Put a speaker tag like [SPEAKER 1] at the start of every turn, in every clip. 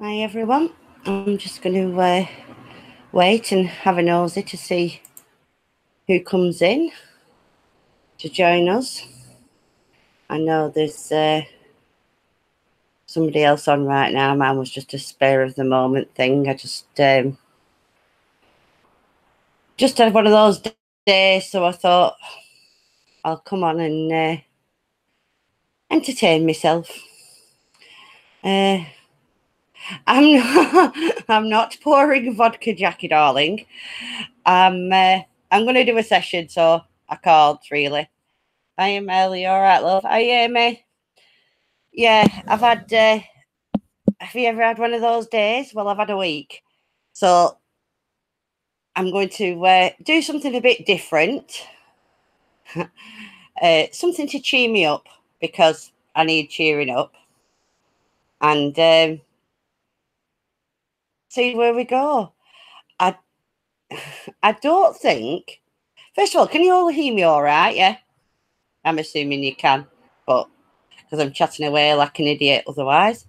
[SPEAKER 1] Hi everyone, I'm just going to wait and have a nosy to see who comes in to join us. I know there's somebody else on right now. Mine was just a spur of the moment thing. I just had one of those days, so I thought I'll come on and entertain myself. I'm not pouring vodka, Jackie darling. I'm going to do a session, so I can't really. I am Ellie. All right, love. Are you Amy? Yeah, I've had. Have you ever had one of those days? Well, I've had a week, so I'm going to do something a bit different. Something to cheer me up because I need cheering up, and see where we go. I don't think. First of all, can you all hear me all right? Yeah, I'm assuming you can, but because I'm chatting away like an idiot otherwise,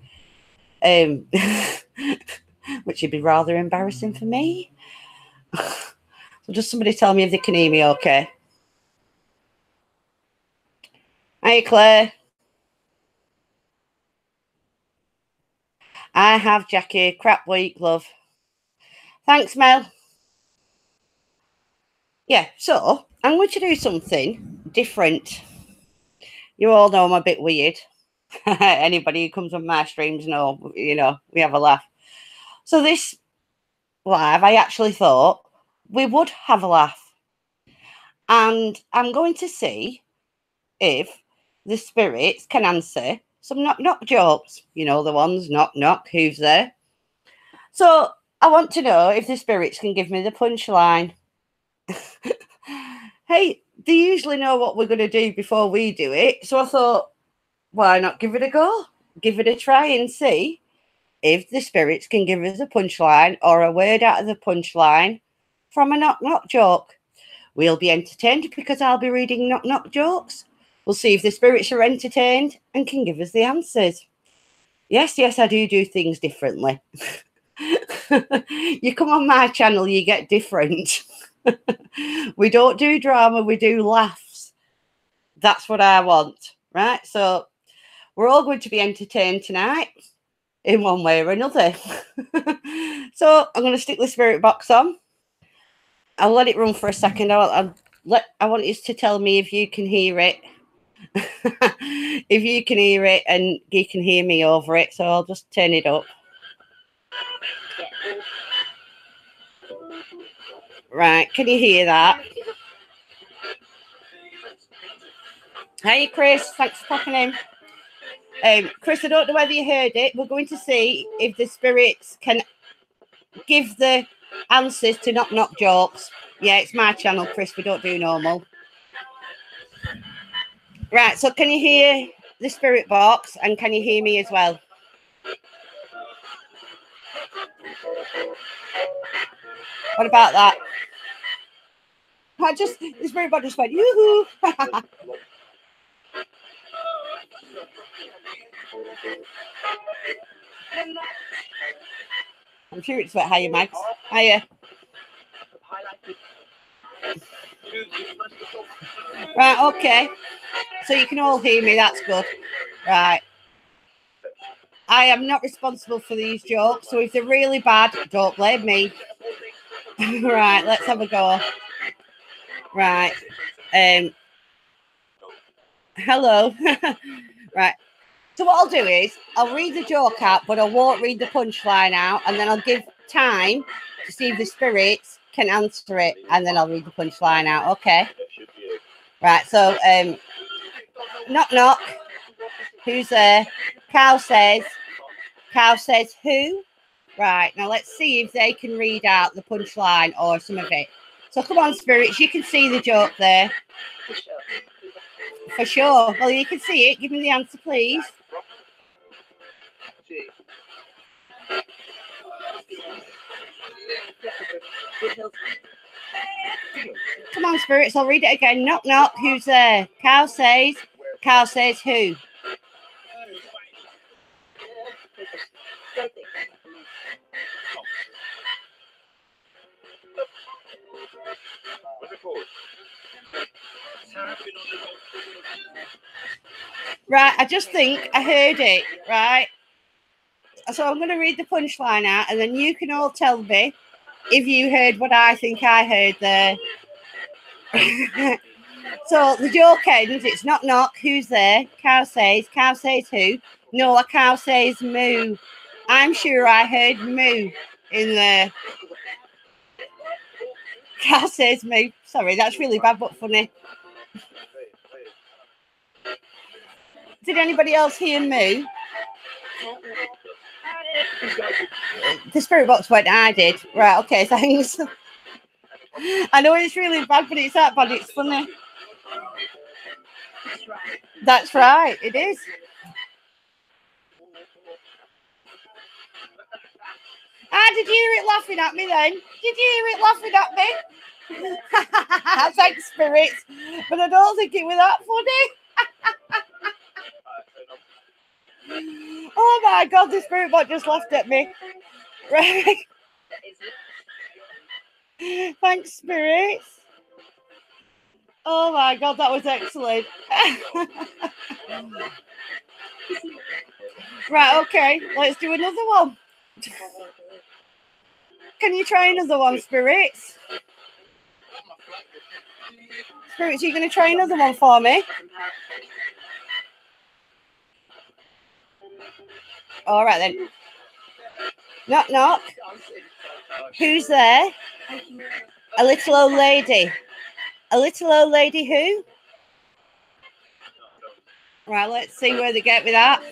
[SPEAKER 1] which would be rather embarrassing for me. So just somebody tell me if they can hear me okay. Hi, Claire. I have, Jackie. Crap week, love. Thanks, Mel. Yeah, so I'm going to do something different. You all know I'm a bit weird. Anybody who comes on my streams know, we have a laugh. So this live, I actually thought we would have a laugh. And I'm going to see if the spirits can answer some knock-knock jokes. You know, the ones, knock-knock, who's there? So I want to know if the spirits can give me the punchline. Hey, they usually know what we're going to do before we do it. So I thought, why not give it a go? Give it a try and see if the spirits can give us a punchline or a word out of the punchline from a knock-knock joke. We'll be entertained because I'll be reading knock-knock jokes. We'll see if the spirits are entertained and can give us the answers. Yes, I do things differently. You come on my channel, you get different. We don't do drama, we do laughs. That's what I want, right? So we're all going to be entertained tonight in one way or another. So I'm going to stick the spirit box on. I'll let it run for a second. I want you to tell me if you can hear it. If you can hear it and you can hear me over it. So I'll just turn it up. Right, can you hear that? Hey, Chris, thanks for popping in. Chris, I don't know whether you heard it. We're going to see if the spirits can give the answers to knock-knock jokes. Yeah, it's my channel, Chris. We don't do normal. Right, so can you hear the spirit box and can you hear me as well? What about that? The spirit box just went, yoo-hoo. I'm sure it's about hiya, Max. Hiya. Right, okay. So you can all hear me, that's good. Right. I am not responsible for these jokes, so if they're really bad, don't blame me. Right, let's have a go. Right. Hello. Right. So what I'll do is I'll read the joke out, but I won't read the punchline out, and then I'll give time to see if the spirits can answer it, and then I'll read the punchline out. Okay. Right. So knock knock. Who's there? Cow says who? Right. Now let's see if they can read out the punchline or some of it. So come on, spirits. You can see the joke there. For sure. Well, you can see it. Give me the answer, please. Come on, spirits. I'll read it again. Knock, knock. Who's there? Cow says who? Right, I just think I heard it, right? So I'm going to read the punchline out, and then you can all tell me if you heard what I think I heard there. So the joke ends, it's knock knock, who's there? Cow says who? No, a cow says moo. I'm sure I heard moo in there. Cow says moo. Sorry, that's really bad but funny. Did anybody else hear moo? The spirit box went, I did. Right, okay, thanks. I know it's really bad, but it's that bad, it's funny. That's right, it is. Did you hear it laughing at me then? Did you hear it laughing at me? Thanks, Spirit. But I don't think it was that funny. Oh my God, the Spirit bot just laughed at me. Right. Thanks, Spirit. Oh my God, that was excellent. Right, okay, let's do another one. Can you try another one, Spirits? Spirits, are you going to try another one for me? All right then. Knock, knock. Who's there? A little old lady. A little old lady who? Right, let's see where they get with that.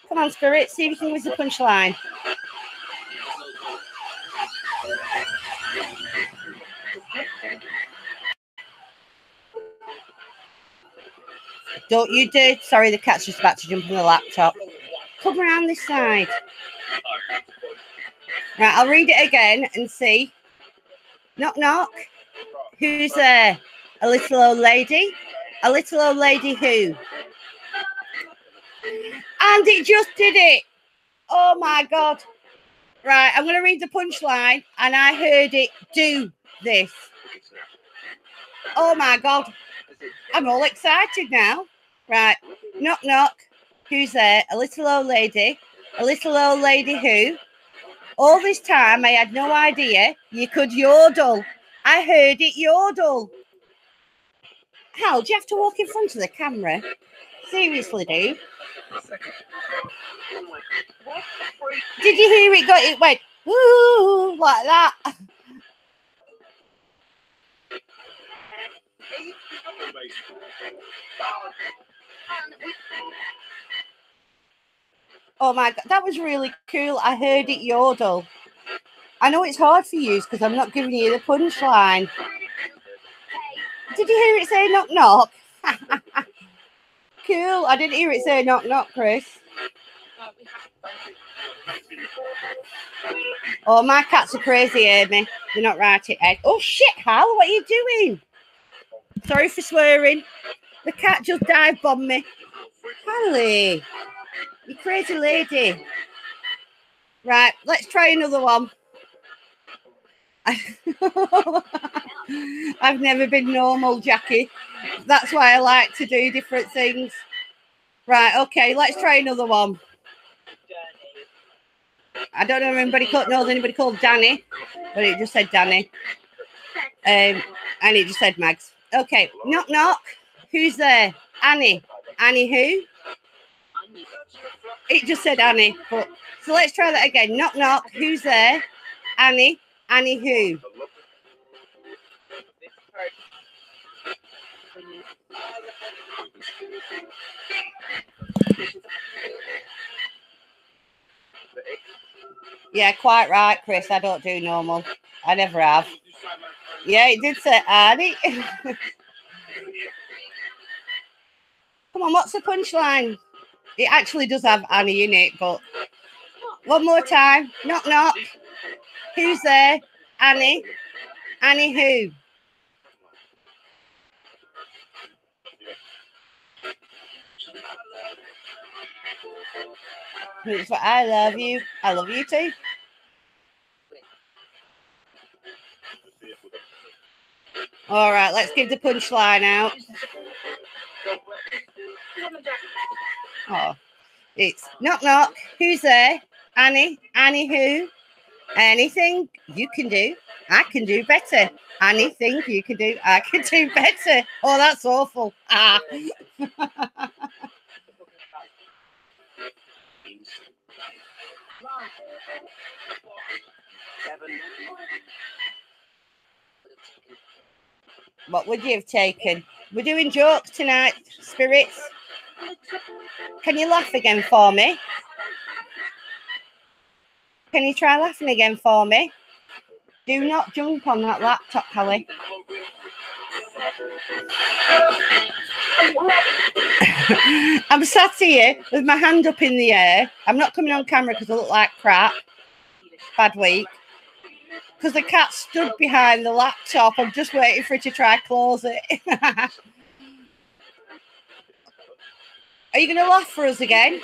[SPEAKER 1] Come on, Spirit, see if you can use the punchline. Don't you do. Sorry, the cat's just about to jump on the laptop. Come around this side. Right, I'll read it again and see. Knock, knock. Who's there? A little old lady. A little old lady who? And it just did it. Oh my God. Right, I'm going to read the punchline, and I heard it do this. Oh my God. I'm all excited now. Right, knock, knock. Who's there? A little old lady. A little old lady who? All this time, I had no idea you could yodel. I heard it yodel. Hal, do you have to walk in front of the camera? Seriously, dude. Did you hear it? It went, ooh, like that. Oh my God, that was really cool. I heard it yodel. I know it's hard for you because I'm not giving you the punchline. Did you hear it say knock knock? Cool. I didn't hear it say knock knock, Chris. Oh, my cats are crazy, Amy. They're not right at head. Oh shit, Hal, what are you doing? Sorry for swearing. The cat just dive bombed me. Hallie, you crazy lady. Right, let's try another one. I've never been normal, Jackie. That's why I like to do different things. Right, okay, let's try another one. I don't know if anybody knows anybody called Danny, but it just said Danny. And it just said Mags. Okay, knock knock. Who's there? Annie. Annie who? It just said Annie. But so let's try that again. Knock knock. Who's there? Annie. Annie who? Yeah, quite right, Chris. I don't do normal. I never have. Yeah, it did say Annie. Come on, what's the punchline? It actually does have Annie in it, but one more time. Knock knock. Who's there? Annie. Annie who? It's like, I love you. I love you too. All right, let's give the punchline out. Oh, it's knock knock. Who's there? Annie. Annie who? Anything you can do, I can do better. Anything you can do, I can do better. Oh, that's awful. Ah. What would you have taken? We're doing jokes tonight, spirits. Can you laugh again for me? Can you try laughing again for me? Do not jump on that laptop, Kelly. I'm sat here with my hand up in the air. I'm not coming on camera because I look like crap. Bad week. Because the cat stood behind the laptop. I'm just waiting for it to try close it. Are you going to laugh for us again?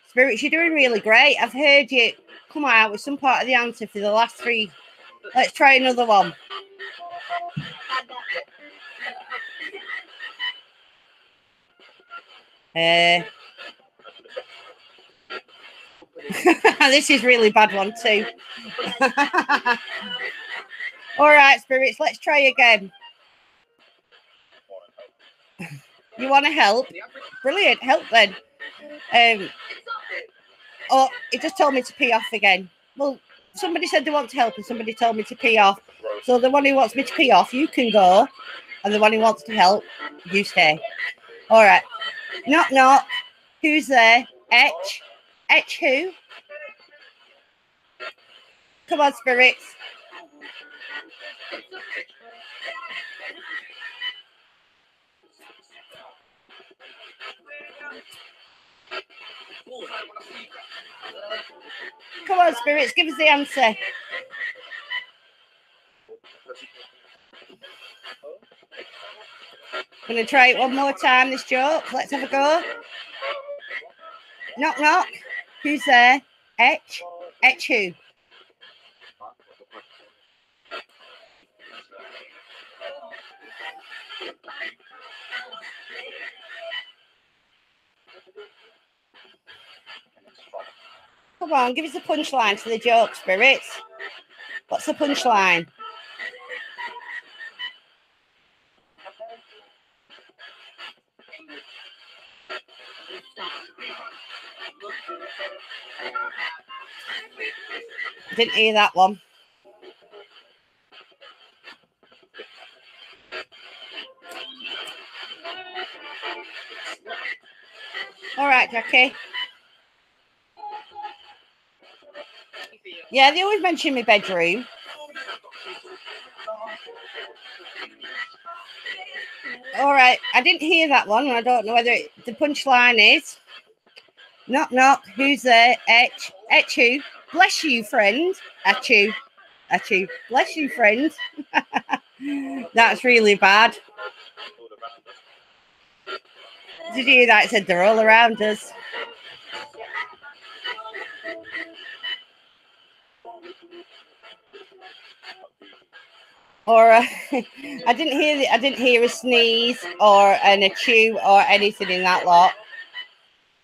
[SPEAKER 1] Spirits, you're doing really great. I've heard you come out with some part of the answer for the last three. Let's try another one. This is really bad one too. All right, spirits, let's try again. You want to help? Brilliant, help then. Oh, it just told me to pee off again. Well, somebody said they want to help and somebody told me to pee off. So the one who wants me to pee off, you can go. And the one who wants to help, you stay. All right. Knock, knock. Who's there? Etch. Etch who? Come on, spirits. Come on, spirits, give us the answer. I'm going to try it one more time, this joke. Let's have a go. Knock, knock. Who's there? Etch. Etch who? Come on, give us a punchline to the joke, spirits. What's the punchline? Didn't hear that one. All right, Jackie. Yeah, they always mention my bedroom. All right, I didn't hear that one. I don't know whether the punchline is knock, knock. Who's there? Etch. Etch who? Bless you, friend. At you. At you. Bless you, friend. That's really bad. Did you hear that? It said they're all around us. Or I didn't hear a sneeze or a chew or anything in that lot.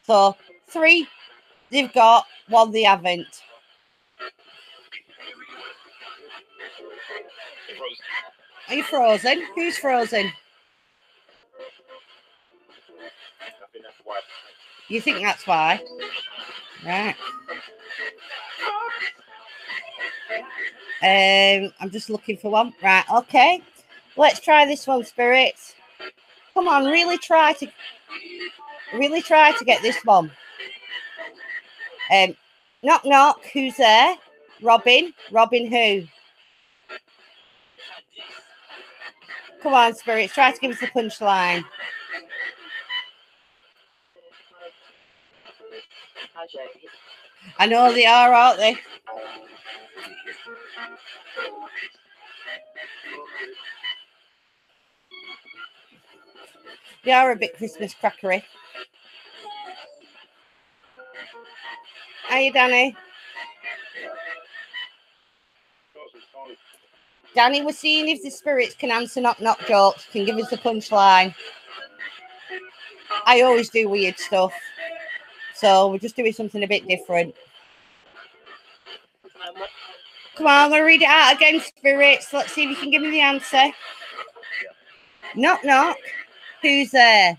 [SPEAKER 1] So 3 they've got, 1 they haven't. Are you frozen? Who's frozen? You think that's why? Right. I'm just looking for one. Right, okay. Let's try this one, spirits. Come on, really try to get this one. Knock knock, who's there? Robin. Robin who? Come on, spirits, try to give us the punchline. I know they are, aren't they? They are a bit Christmas crackery. Hiya, Danny. Danny, we're seeing if the spirits can answer knock jokes, can give us the punchline. I always do weird stuff. So we're just doing something a bit different. Come on, I'm going to read it out again, spirits. Let's see if you can give me the answer. Knock, knock. Who's there?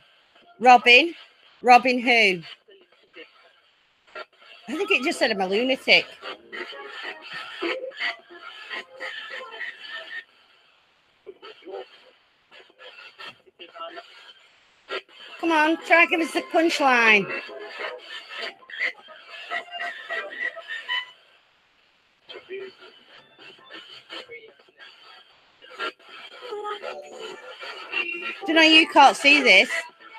[SPEAKER 1] Robin. Robin who? I think it just said I'm a lunatic. Come on, try and give us the punchline. Don't know, you can't see this,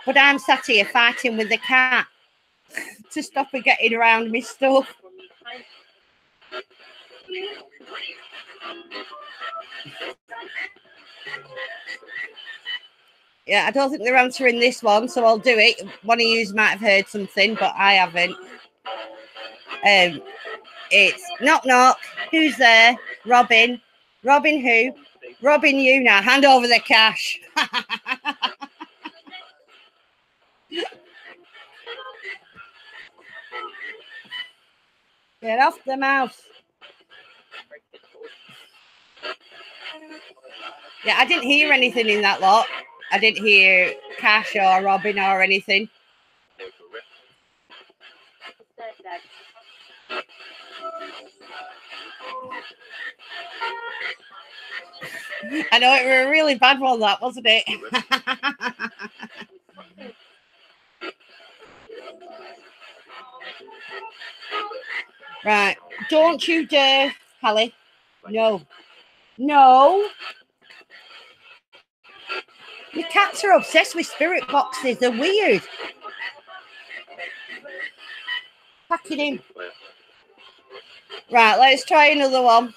[SPEAKER 1] but I'm sat here fighting with the cat to stop her getting around me stuff. Yeah, I don't think they're answering this one, so I'll do it. One of you might have heard something, but I haven't. It's knock knock. Who's there? Robin. Robin who? Robin you. Now hand over the cash. Get off the mouse. Yeah, I didn't hear anything in that lot. I didn't hear Cash or Robin or anything. I know it was a really bad one, that wasn't it? Right. Don't you dare, Hallie. No. No. The cats are obsessed with spirit boxes. They're weird. Pack it in. Right, let's try another one.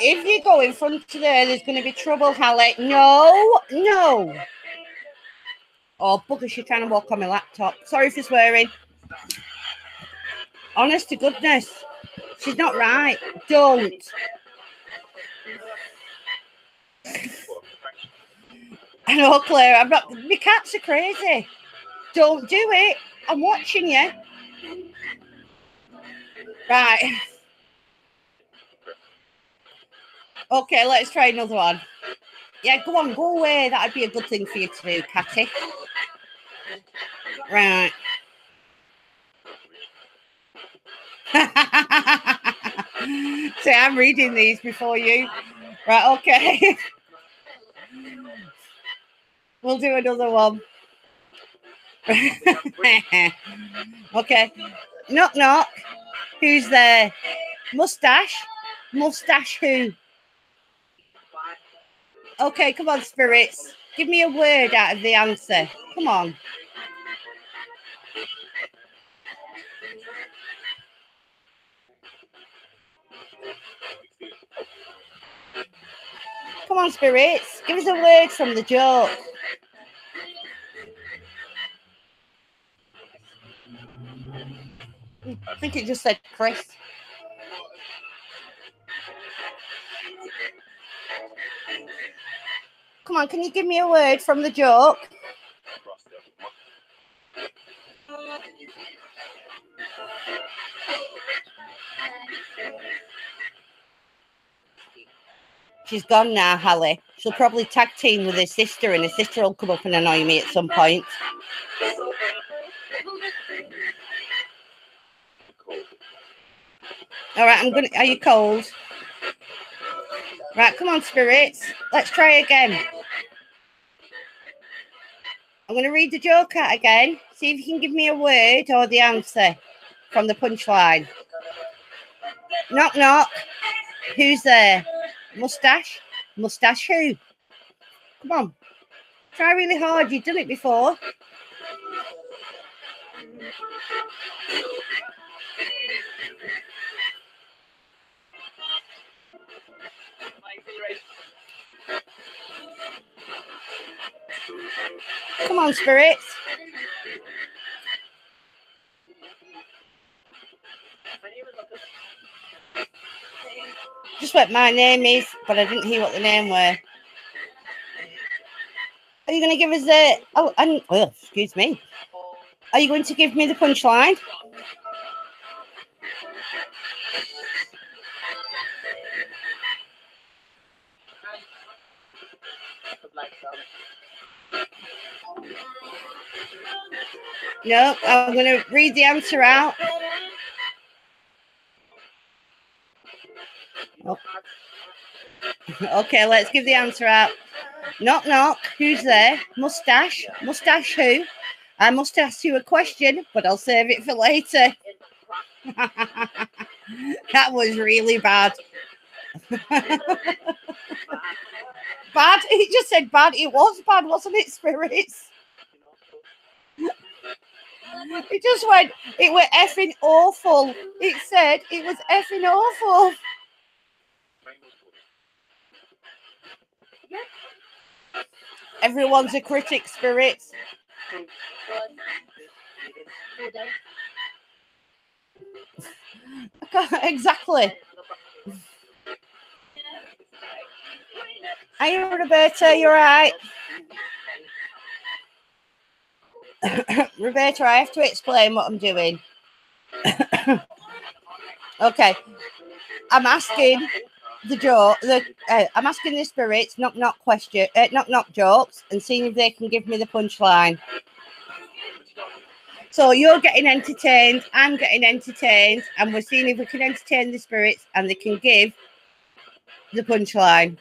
[SPEAKER 1] If you go in front of there, there's going to be trouble, Hallie. No, no. Oh, bugger, she's trying to walk on my laptop. Sorry for swearing. Honest to goodness. She's not right. Don't. I know, Claire. I'm not. My cats are crazy. Don't do it. I'm watching you. Right. Okay, let's try another one. Yeah, go on, go away. That'd be a good thing for you to do, Catty. Right. See, I'm reading these before you. Right, okay. We'll do another one. Okay. Knock, knock. Who's there? Mustache? Mustache who? Okay, come on, spirits. Give me a word out of the answer. Come on. Come on, spirits. Give us a word from the joke. I think it just said Chris. Come on, can you give me a word from the joke? She's gone now, Hallie. She'll probably tag team with her sister, and her sister will come up and annoy me at some point. All right, I'm gonna. Are you cold? Right, come on, spirits. Let's try again. I'm going to read the joke out again. See if you can give me a word or the answer from the punchline. Knock, knock. Who's there? Mustache? Mustache who? Come on. Try really hard. You've done it before. Come on, spirits. Just what my name is, but I didn't hear what the name were. Are you going to give us the... Oh, excuse me. Are you going to give me the punchline? No, I'm going to read the answer out. Oh. Okay, let's give the answer out. Knock, knock. Who's there? Mustache. Mustache who? I must ask you a question, but I'll save it for later. That was really bad. Bad? It just said bad. It was bad, wasn't it, spirits? It just went, it were effing awful. It said it was effing awful. Everyone's a critic, spirits. Exactly. Are you, Roberta? You're right. Roberta, I have to explain what I'm doing. Okay. I'm asking I'm asking the spirits knock knock jokes and seeing if they can give me the punchline. So you're getting entertained, I'm getting entertained, and we're seeing if we can entertain the spirits and they can give the punchline.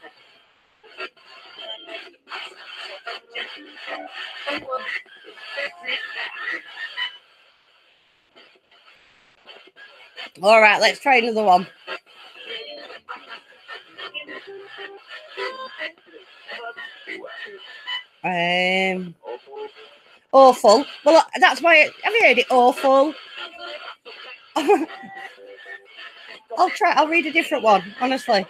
[SPEAKER 1] All right, let's try another one. Awful. Well, that's why. Have you heard it? Awful. I'll read a different one, honestly.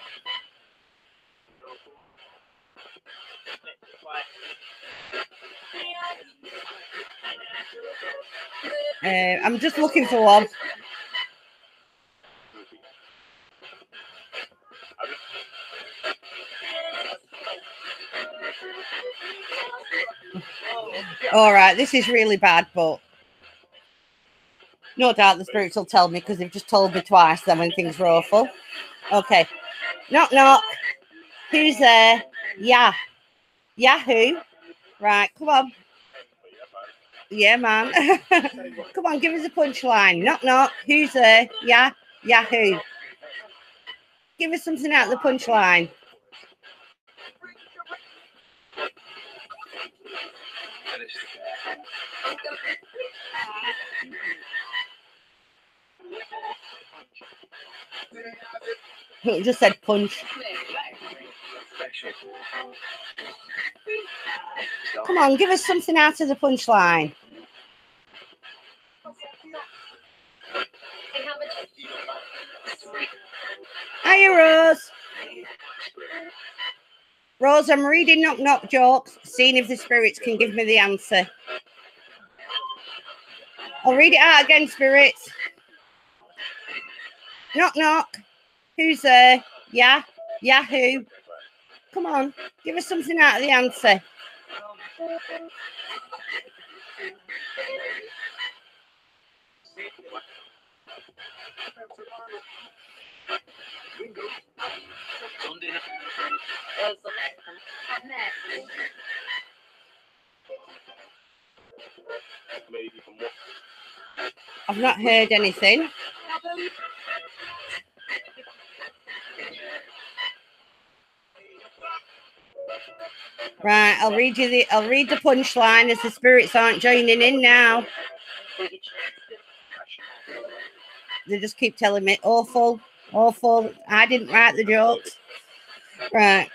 [SPEAKER 1] I'm just looking for one. All right, this is really bad, but no doubt the spirits will tell me because they've just told me twice then when things were awful. Okay. Knock, knock. Who's there? Yeah. Yahoo. Right, come on. Yeah, man. Come on, give us a punchline. Knock, knock. Who's there? Yeah. Yahoo. Give us something out of the punchline. It just said punch. Come on, give us something out of the punchline. Hiya, Rose. Rose, I'm reading knock knock jokes, seeing if the spirits can give me the answer. I'll read it out again, spirits. Knock knock. Who's there? Yeah. Yahoo. Come on, give us something out of the answer. I've not heard anything. Right, I'll read the punchline as the spirits aren't joining in now. They just keep telling me awful, awful. I didn't write the jokes. Right.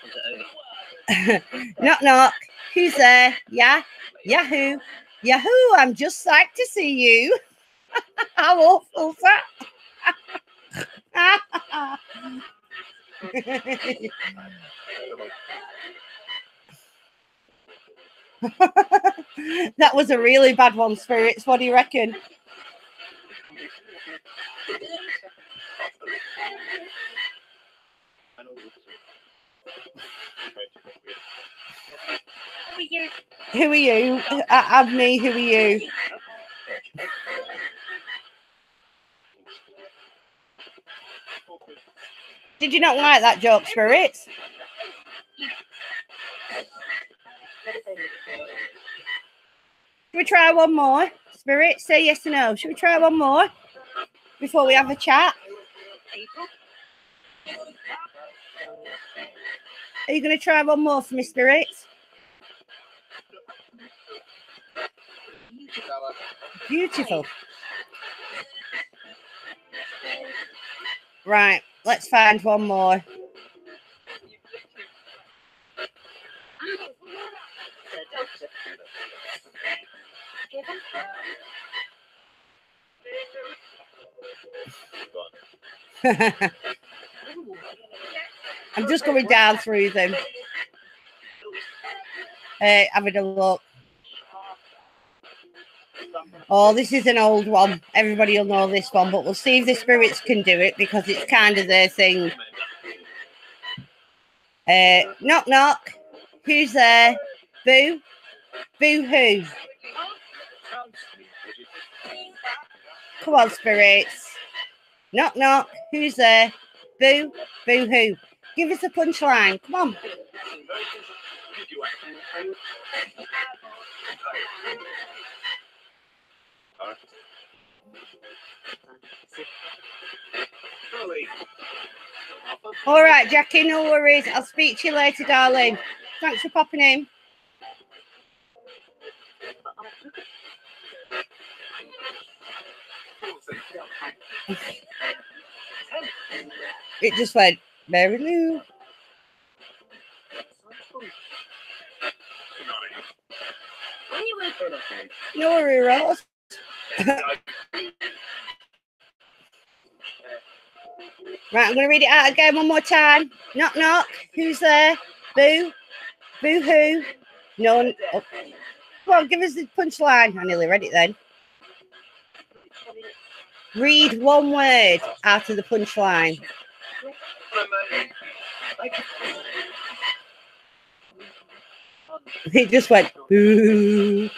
[SPEAKER 1] Knock knock. Who's there? Yeah. Yahoo. Yahoo, I'm just psyched to see you. How awful that. That was a really bad one, Spirits. What do you reckon? Who are you? Add me. Who are you? Did you not like that joke, Spirits? Should we try one more? Spirit, say yes or no. Should we try one more before we have a chat? Are you going to try one more for me, Spirit? Beautiful. Right, let's find one more. I'm just going down through them. Having a look. Oh, this is an old one. Everybody will know this one, but we'll see if the Spirits can do it because it's kind of their thing. Knock, knock. Who's there? Boo? Boo who? Come on, Spirits. Knock, knock. Who's there? Boo? Boo who? Give us a punchline. Come on. All right, Jackie, no worries. I'll speak to you later, darling. Thanks for popping in. It just went, Mary Lou. No worry, Rose. Right, I'm going to read it out again one more time. Knock, knock. Who's there? Boo? Boo who? No. Oh. Come on, give us the punchline. I nearly read it then. Read one word out of the punchline. It just went, boo.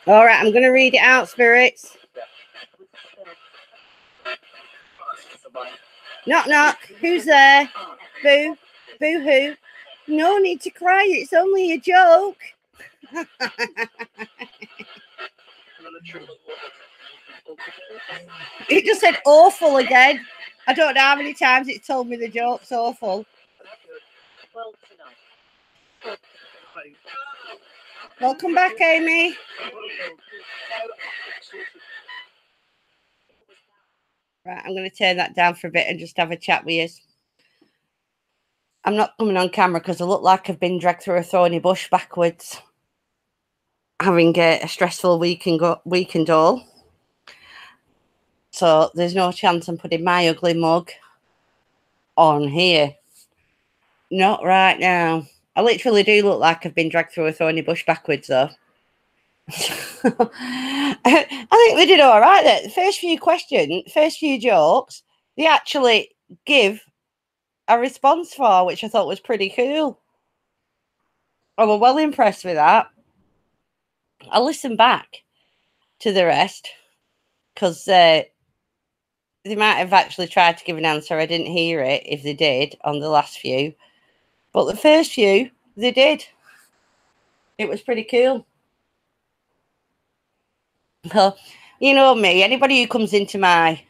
[SPEAKER 1] All right, I'm going to read it out, Spirits. Knock, knock. Who's there? Boo. Boo hoo. No need to cry. It's only a joke. It just said awful again. I don't know how many times it's told me the joke's awful. Welcome back, Amy. Right, I'm going to turn that down for a bit and just have a chat with you. I'm not coming on camera because I look like I've been dragged through a thorny bush backwards, having a stressful weekend all. So there's no chance I'm putting my ugly mug on here. Not right now. I literally do look like I've been dragged through a thorny bush backwards, though. I think they did all right there. The first few jokes, they actually give a response for, which I thought was pretty cool. I was well impressed with that. I listened back to the rest because they might have actually tried to give an answer. I didn't hear it if they did on the last few. But the first few, they did. It was pretty cool. Well, you know me, anybody who comes into my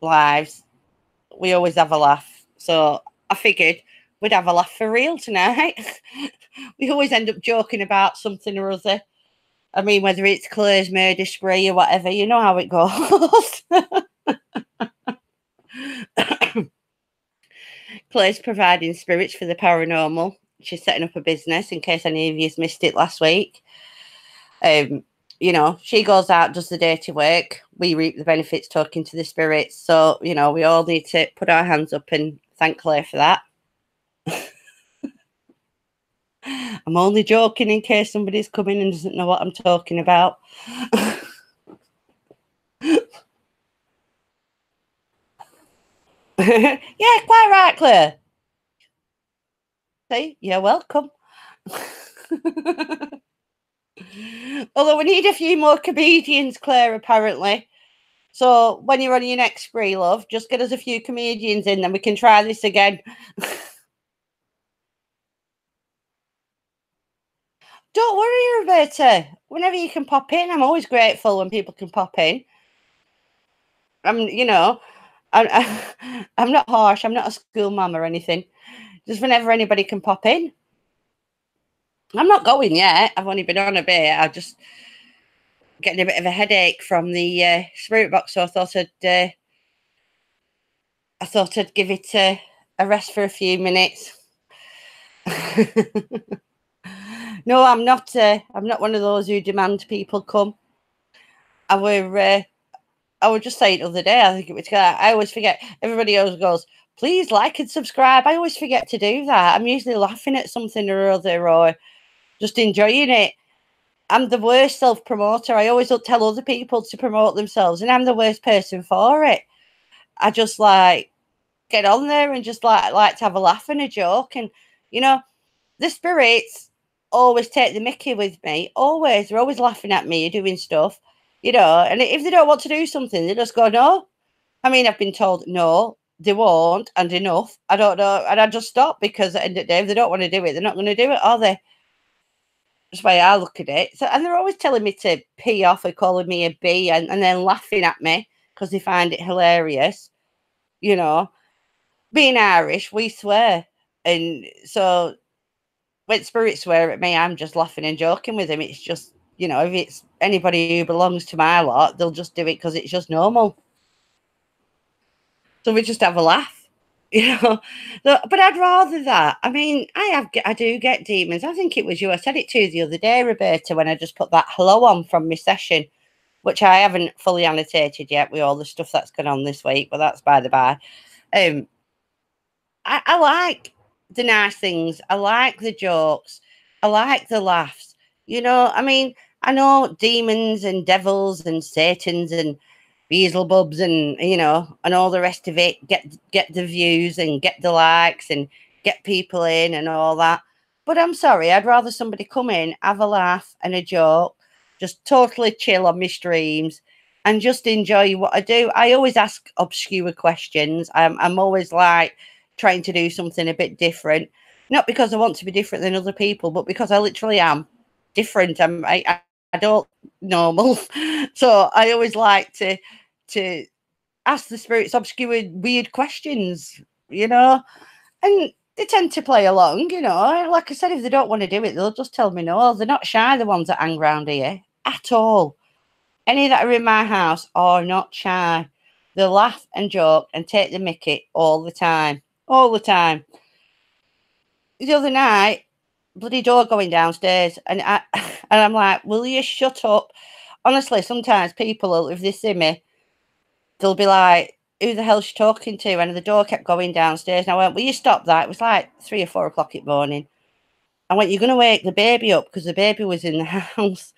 [SPEAKER 1] lives, we always have a laugh. So I figured we'd have a laugh for real tonight. We always end up joking about something or other. I mean, whether it's Claire's murder spree or whatever, you know how it goes. Claire's providing spirits for the paranormal. She's setting up a business in case any of you missed it last week. You know, she goes out, does the dirty work. We reap the benefits talking to the spirits. So, you know, we all need to put our hands up and thank Claire for that. I'm only joking in case somebody's coming and doesn't know what I'm talking about. Yeah, quite right, Claire. See, you're welcome. Although we need a few more comedians, Claire, apparently. So when you're on your next spree, love, just get us a few comedians in, then we can try this again. Don't worry, Roberta. Whenever you can pop in, I'm always grateful when people can pop in. I'm not harsh. I'm not a school mum or anything. Just whenever anybody can pop in. I'm not going yet. I've only been on a bit. I just getting a bit of a headache from the spirit box, so I thought I'd give it a rest for a few minutes. No, I'm not. I'm not one of those who demand people come. I were. I was just saying the other day. I think it was. I always forget. Everybody always goes, "Please like and subscribe." I always forget to do that. I'm usually laughing at something or other, or just enjoying it. I'm the worst self promoter. I always tell other people to promote themselves, and I'm the worst person for it. I just like get on there and just like to have a laugh and a joke, and you know, the spirits always take the mickey with me. Always, they're always laughing at me doing stuff, And if they don't want to do something, they just go no. I mean, I've been told no, they won't, and enough. I don't know, and I just stop because at the end of the day, if they don't want to do it, they're not going to do it, are they? That's the way I look at it. So, and they're always telling me to pee off or calling me a bee, and then laughing at me because they find it hilarious. You know, being Irish, we swear, and so when spirits swear at me, I'm just laughing and joking with them. It's just, if it's anybody who belongs to my lot, they'll just do it because it's just normal. So we just have a laugh, you know. But I'd rather that. I mean, I do get demons. I think it was you. I said it to you the other day, Roberta, when I just put that hello on from my session, which I haven't fully annotated yet with all the stuff that's gone on this week, but that's by the by. I like the nice things. I like the jokes. I like the laughs. I mean, I know demons and devils and Satans and Beelzebubs and and all the rest of it get the views and get the likes and get people in and all that. But I'm sorry, I'd rather somebody come in, have a laugh and a joke, just totally chill on my streams and just enjoy what I do. I always ask obscure questions. I'm always like trying to do something a bit different, not because I want to be different than other people, but because I literally am different. I don't normal, so I always like to ask the spirits obscure, weird questions, and they tend to play along, Like I said, if they don't want to do it, they'll just tell me no. They're not shy, the ones that hang around here at all. Any that are in my house are not shy. They laugh and joke and take the mickey all the time. All the time. The other night, bloody door going downstairs, and I'm like, will you shut up? Honestly, sometimes people, if they see me, they'll be like, who the hell's she talking to? And the door kept going downstairs. And I went, will you stop that? It was like 3 or 4 o'clock in the morning. I went, you're going to wake the baby up, because the baby was in the house.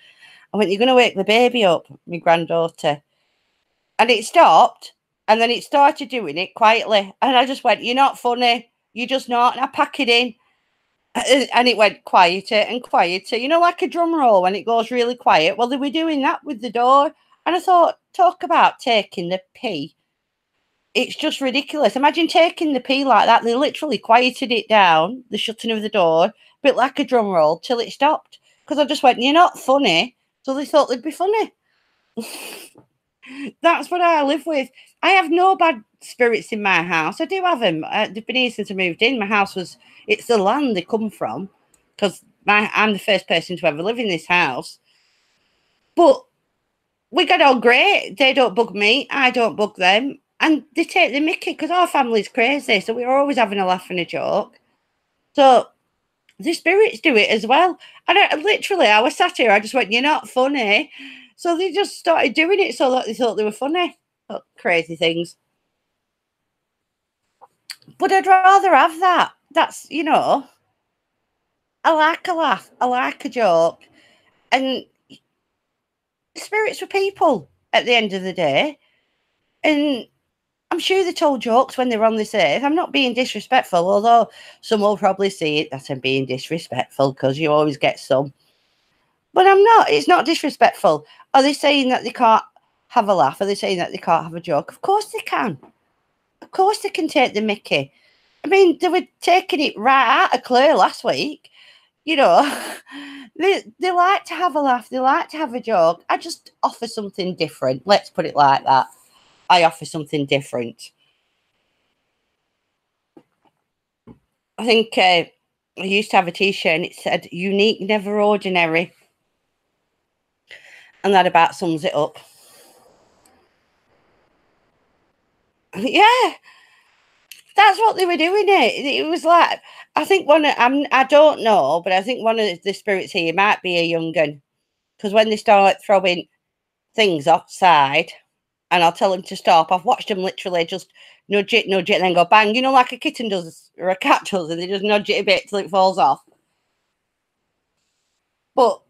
[SPEAKER 1] I went, you're going to wake the baby up, my granddaughter. And it stopped, and then it started doing it quietly. And I just went, you're not funny. You're just not. And I pack it in. And it went quieter and quieter, like a drum roll when it goes really quiet. Well, they were doing that with the door. And I thought, talk about taking the pee. It's just ridiculous. Imagine taking the pee like that. They literally quieted it down, the shutting of the door, a bit like a drum roll, till it stopped. Because I just went, you're not funny. So they thought they'd be funny. That's what I live with. I have no bad spirits in my house. I do have them. They've been here since I moved in. My house it's the land they come from, because I'm the first person to ever live in this house. But we get on great. They don't bug me. I don't bug them. And they take the mickey because our family's crazy. So we're always having a laugh and a joke. So the spirits do it as well. And I was sat here. I just went, you're not funny. So they just started doing it so that they thought they were funny. Oh, crazy things. But I'd rather have that. that's, you know, I like a laugh, I like a joke, and spirits were people at the end of the day. And I'm sure they told jokes when they were on this earth. I'm not being disrespectful, although some will probably see it that I'm being disrespectful because you always get some. But I'm not. It's not disrespectful. Are they saying that they can't have a laugh? Are they saying that they can't have a joke? Of course they can. Of course they can take the mickey. I mean, they were taking it right out of Claire last week. You know, they like to have a laugh. They like to have a joke. I just offer something different. Let's put it like that. I offer something different. I think I used to have a T-shirt and it said "unique, never ordinary," and that about sums it up. Yeah, that's what they were doing. It was like, I think I don't know, but I think one of the spirits here might be a young gun, because when they start throwing things outside, and I'll tell them to stop. I've watched them literally just nudge it, and then go bang. You know, like a kitten does or a cat does, and they just nudge it a bit till it falls off. But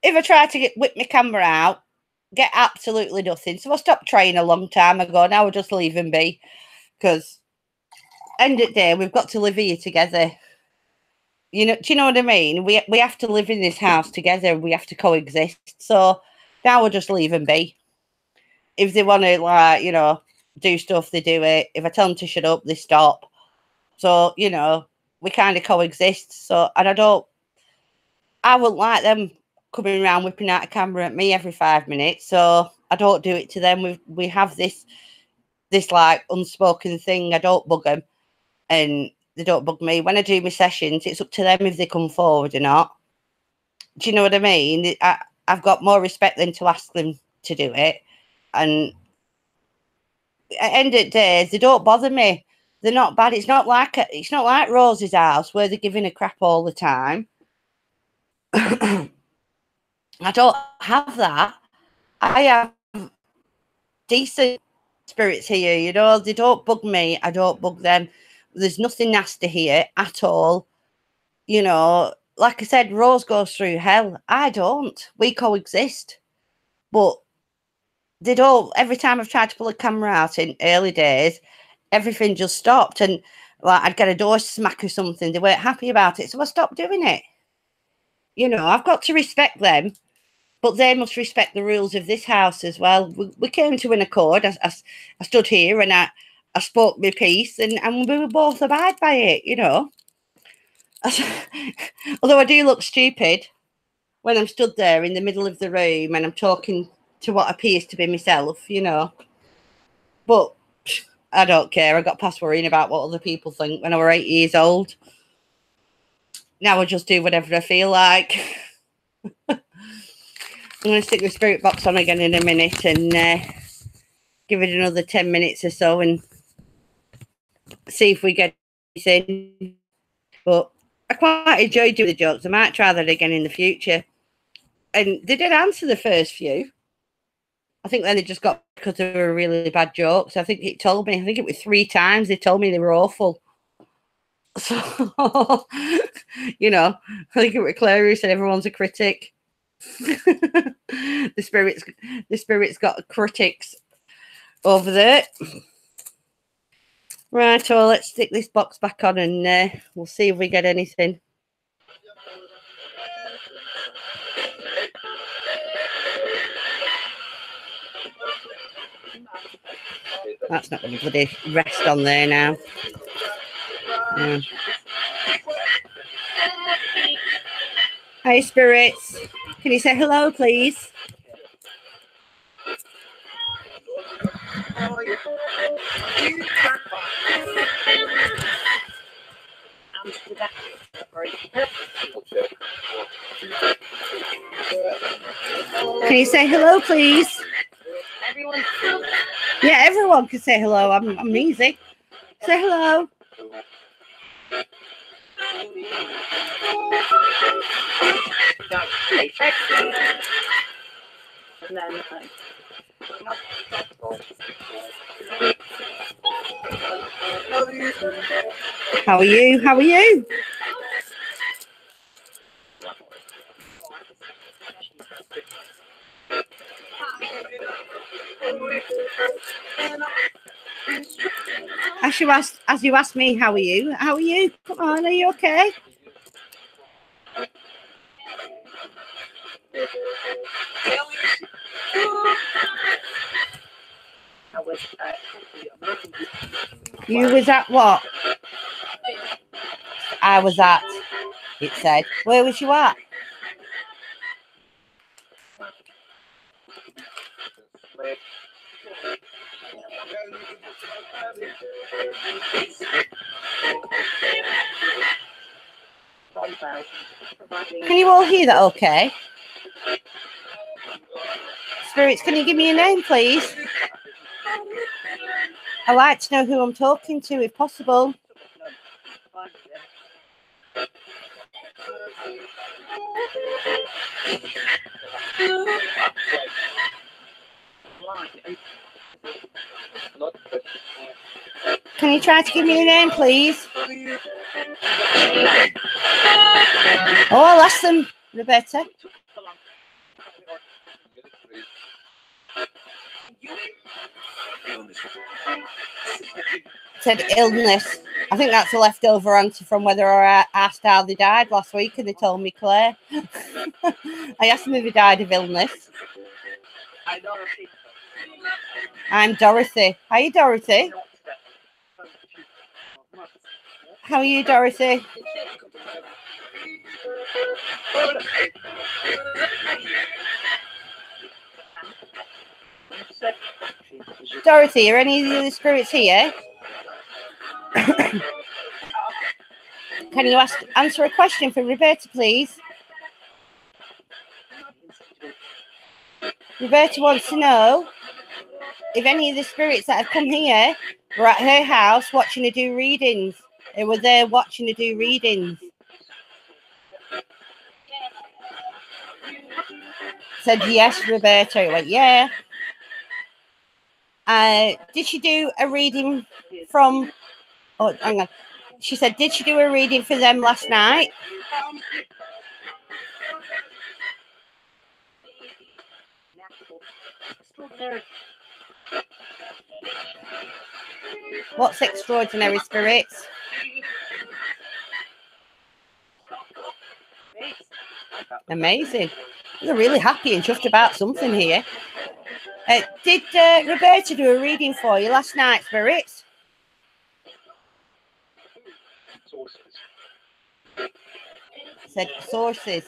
[SPEAKER 1] if I try to whip my camera out, get absolutely nothing. So I stopped trying a long time ago. Now I just leave them be, because end of the day, we've got to live here together. You know, do you know what I mean? We have to live in this house together. We have to coexist. So now we'll just leave them be. If they want to, like, you know, do stuff, they do it. If I tell them to shut up, they stop. So, you know, we kind of coexist. So, and I wouldn't like them coming around whipping out a camera at me every 5 minutes. So I don't do it to them. We have this like unspoken thing. I don't bug them, and they don't bug me. When I do my sessions, it's up to them if they come forward or not. Do you know what I mean? I've got more respect than to ask them to do it. And at the end of the day, they don't bother me. They're not bad. It's not like Rose's house where they're giving a crap all the time. I don't have that. I have decent spirits here, you know. They don't bug me. I don't bug them. There's nothing nasty here at all. You know, like I said, Rose goes through hell. I don't. We coexist. But they don't. Every time I've tried to pull a camera out in early days, everything just stopped. And like I'd get a door smack or something. They weren't happy about it. So I stopped doing it. You know, I've got to respect them, but they must respect the rules of this house as well. We came to an accord. I stood here and I spoke my piece, and we were both abide by it, you know. Although I do look stupid when I'm stood there in the middle of the room and I'm talking to what appears to be myself, you know. But I don't care. I got past worrying about what other people think when I were 8 years old. Now I just do whatever I feel like. I'm going to stick the spirit box on again in a minute and give it another 10 minutes or so and see if we get anything. But I quite enjoy doing the jokes. I might try that again in the future. And they did answer the first few. I think then they just got because they were really bad jokes. I think it was 3 times they told me they were awful. So, you know, I think it was Claire who said everyone's a critic. the spirit's got critics over there. Right, so let's stick this box back on and we'll see if we get anything. That's not going to bloody rest on there now. Yeah. Hi, spirits. Can you say hello, please? Can you say hello, please? Everyone. Yeah, everyone can say hello. I'm easy. Say hello. How are you? How are you? As you asked me, how are you? How are you? Come on, are you okay? You was at what? I was at, it said. Where was you at? Can you all hear that okay? Spirits, can you give me a name, please? I'd like to know who I'm talking to, if possible. Can you try to give me a name, please? Oh, I'll ask them, Roberta. Said illness. I think that's a leftover answer from whether I asked how they died last week, and they told me Claire. I asked them if they died of illness. I'm Dorothy. How are you, Dorothy? How are you, Dorothy? Dorothy, are any of the other spirits here? Can you answer a question for Roberta, please? Roberta wants to know if any of the spirits that have come here were at her house watching her do readings. They were there watching her do readings. Said yes, Roberta. It went, yeah. Did she do a reading from... Oh, hang on. She said, did she do a reading for them last night? What's extraordinary, spirits? Amazing. You're really happy and chuffed about something here. Did Roberta do a reading for you last night, spirits? Said sources.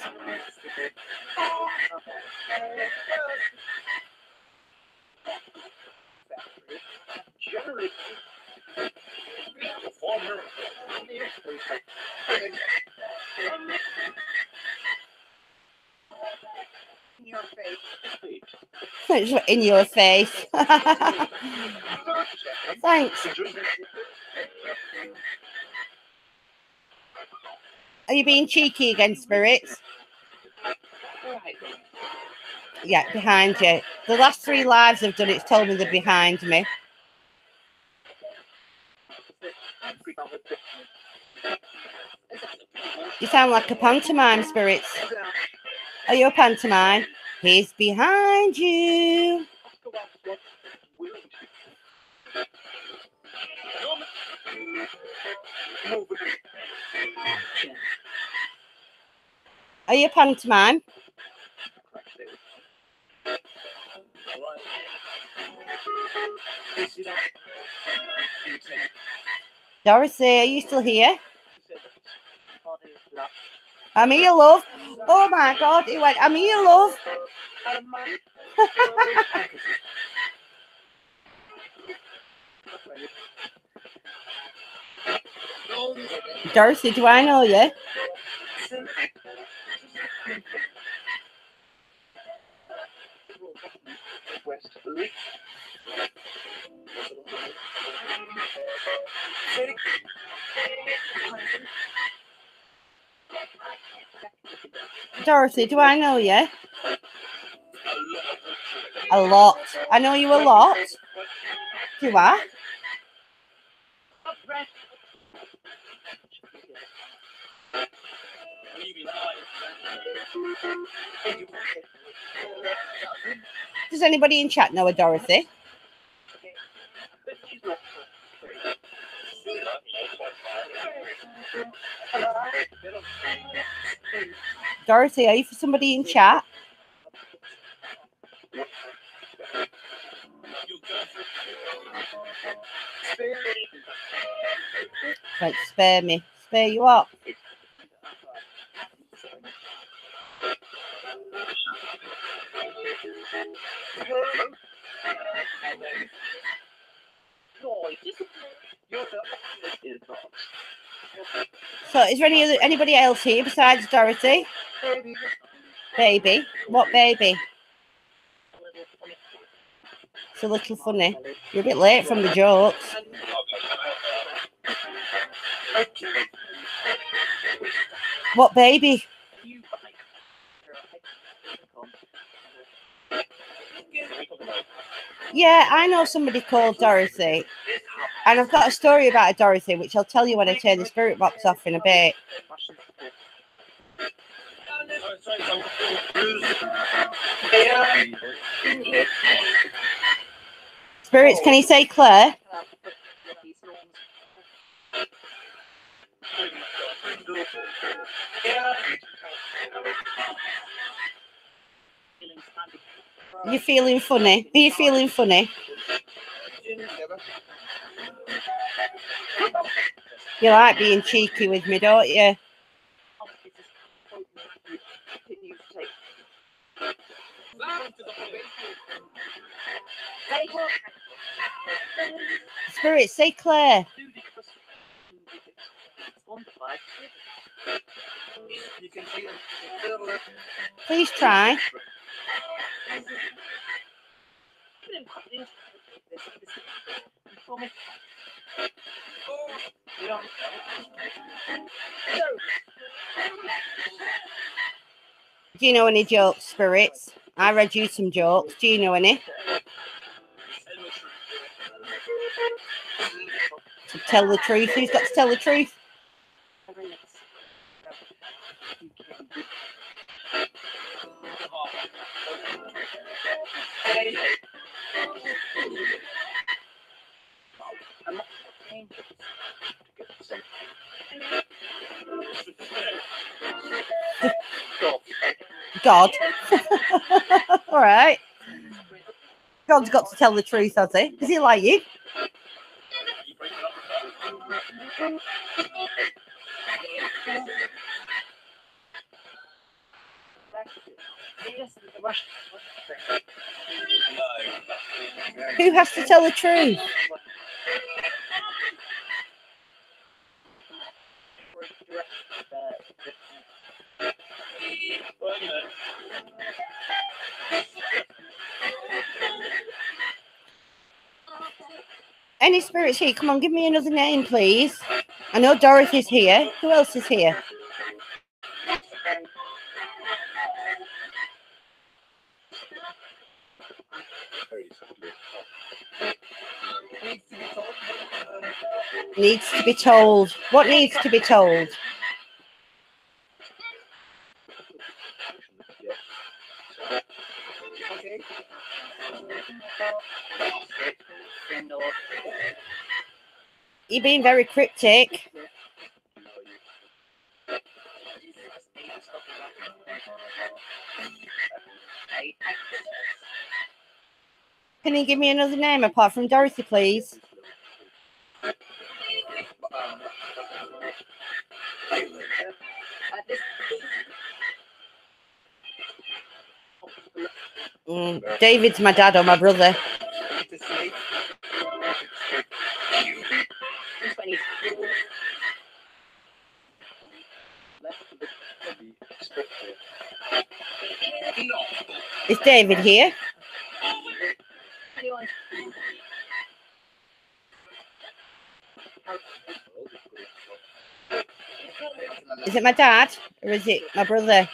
[SPEAKER 1] In your face. Thanks. Are you being cheeky again, spirits? Yeah, behind you. The last 3 lives I've done, it's told me they're behind me. You sound like a pantomime, spirits. Are you a pantomime? He's behind you. Are you a pantomime? Dorothy, are you still here? I'm here, love. Oh my God, he went, I'm here, love. Dorothy, do I know you? Dorothy, do I know you? A lot. I know you a lot. Do I? Does anybody in chat know a Dorothy? Dorothy, are you for somebody in chat? Right, spare me. Spare you up. So, is there anybody else here besides Dorothy? Baby. What baby? It's a little funny. You're a bit late from the jokes. What baby? Yeah, I know somebody called Dorothy. And I've got a story about a Dorothy, which I'll tell you when I turn the spirit box off in a bit. Spirits, can you say Claire? You're feeling funny? Are you feeling funny? You like being cheeky with me, don't you? Spirit, say Claire. Please try. Do you know any jokes, Spirits? I read you some jokes. Do you know any? To tell the truth. Who's got to tell the truth? God. All right. God's got to tell the truth, has he? Is he like you? Who has to tell the truth? Any spirits here? Come on, give me another name, please. I know Dorothy's here. Who else is here? Needs to be told. What needs to be told? You're being very cryptic. Can you give me another name apart from Dorothy, please? David's my dad or my brother. Is David here? Is it my dad or is it my brother?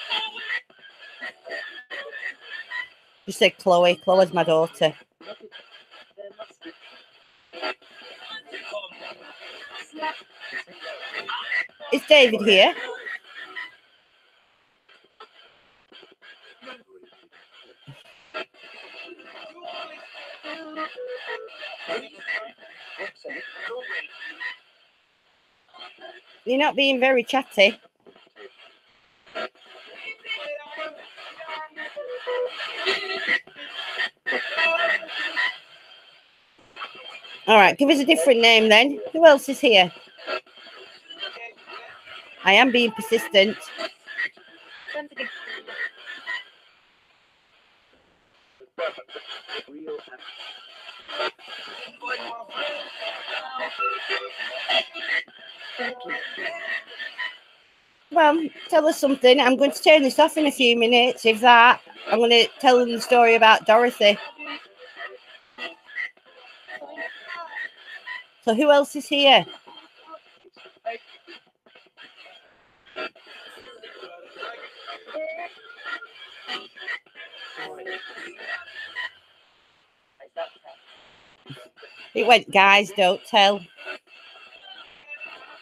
[SPEAKER 1] You said Chloe. Chloe's my daughter. Is David here? You're not being very chatty. All right, give us a different name then. Who else is here? I am being persistent. Well, tell us something. I'm going to turn this off in a few minutes. If that, I'm going to tell them the story about Dorothy. So who else is here? It went, guys, don't tell.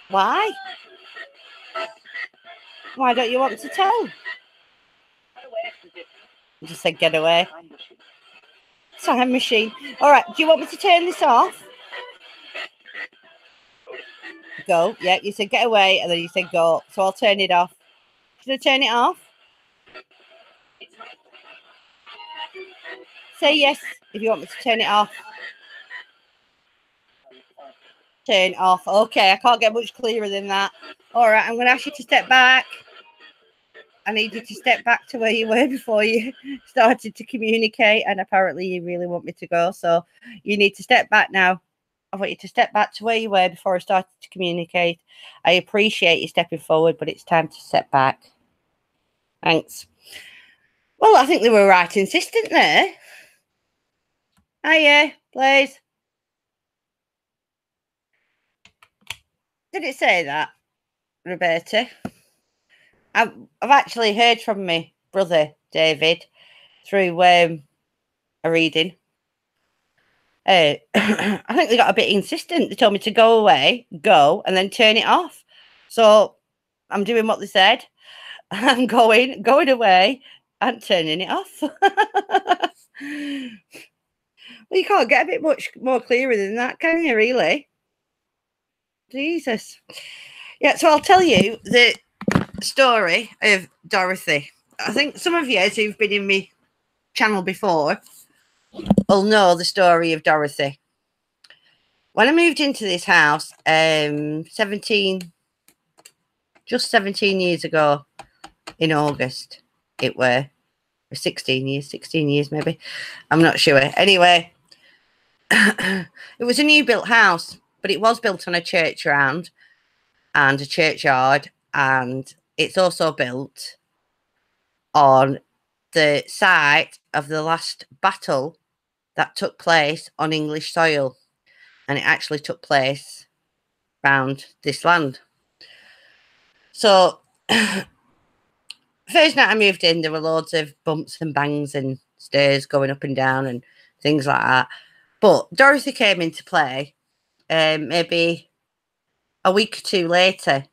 [SPEAKER 1] Why? Why don't you want to tell? You just said get away. Time machine. All right, do you want me to turn this off? Go. Yeah, you said get away, and then you said go. So I'll turn it off. Should I turn it off? Say yes if you want me to turn it off. Turn off. Okay, I can't get much clearer than that. All right, I'm going to ask you to step back. I need you to step back to where you were before you started to communicate, and apparently you really want me to go, so you need to step back now. I want you to step back to where you were before I started to communicate. I appreciate you stepping forward, but it's time to step back. Thanks. Well, I think they were right insistent there. Hiya, Blaze. Did it say that, Roberta? I've actually heard from my brother, David, through a reading. I think they got a bit insistent. They told me to go away, and then turn it off. So I'm doing what they said. I'm going away and turning it off. Well, you can't get a bit much more clearer than that, can you, really? Jesus. Yeah, so I'll tell you the story of Dorothy. I think some of you who've been in my channel before will know the story of Dorothy. When I moved into this house, 17 years ago in August, it were 16 years maybe. I'm not sure. Anyway, it was a new built house, but it was built on a church ground and a churchyard, and it's also built on the site of the last battle that took place on English soil, and it actually took place around this land. So first night I moved in, there were loads of bumps and bangs and stairs going up and down and things like that. But Dorothy came into play maybe a week or two later.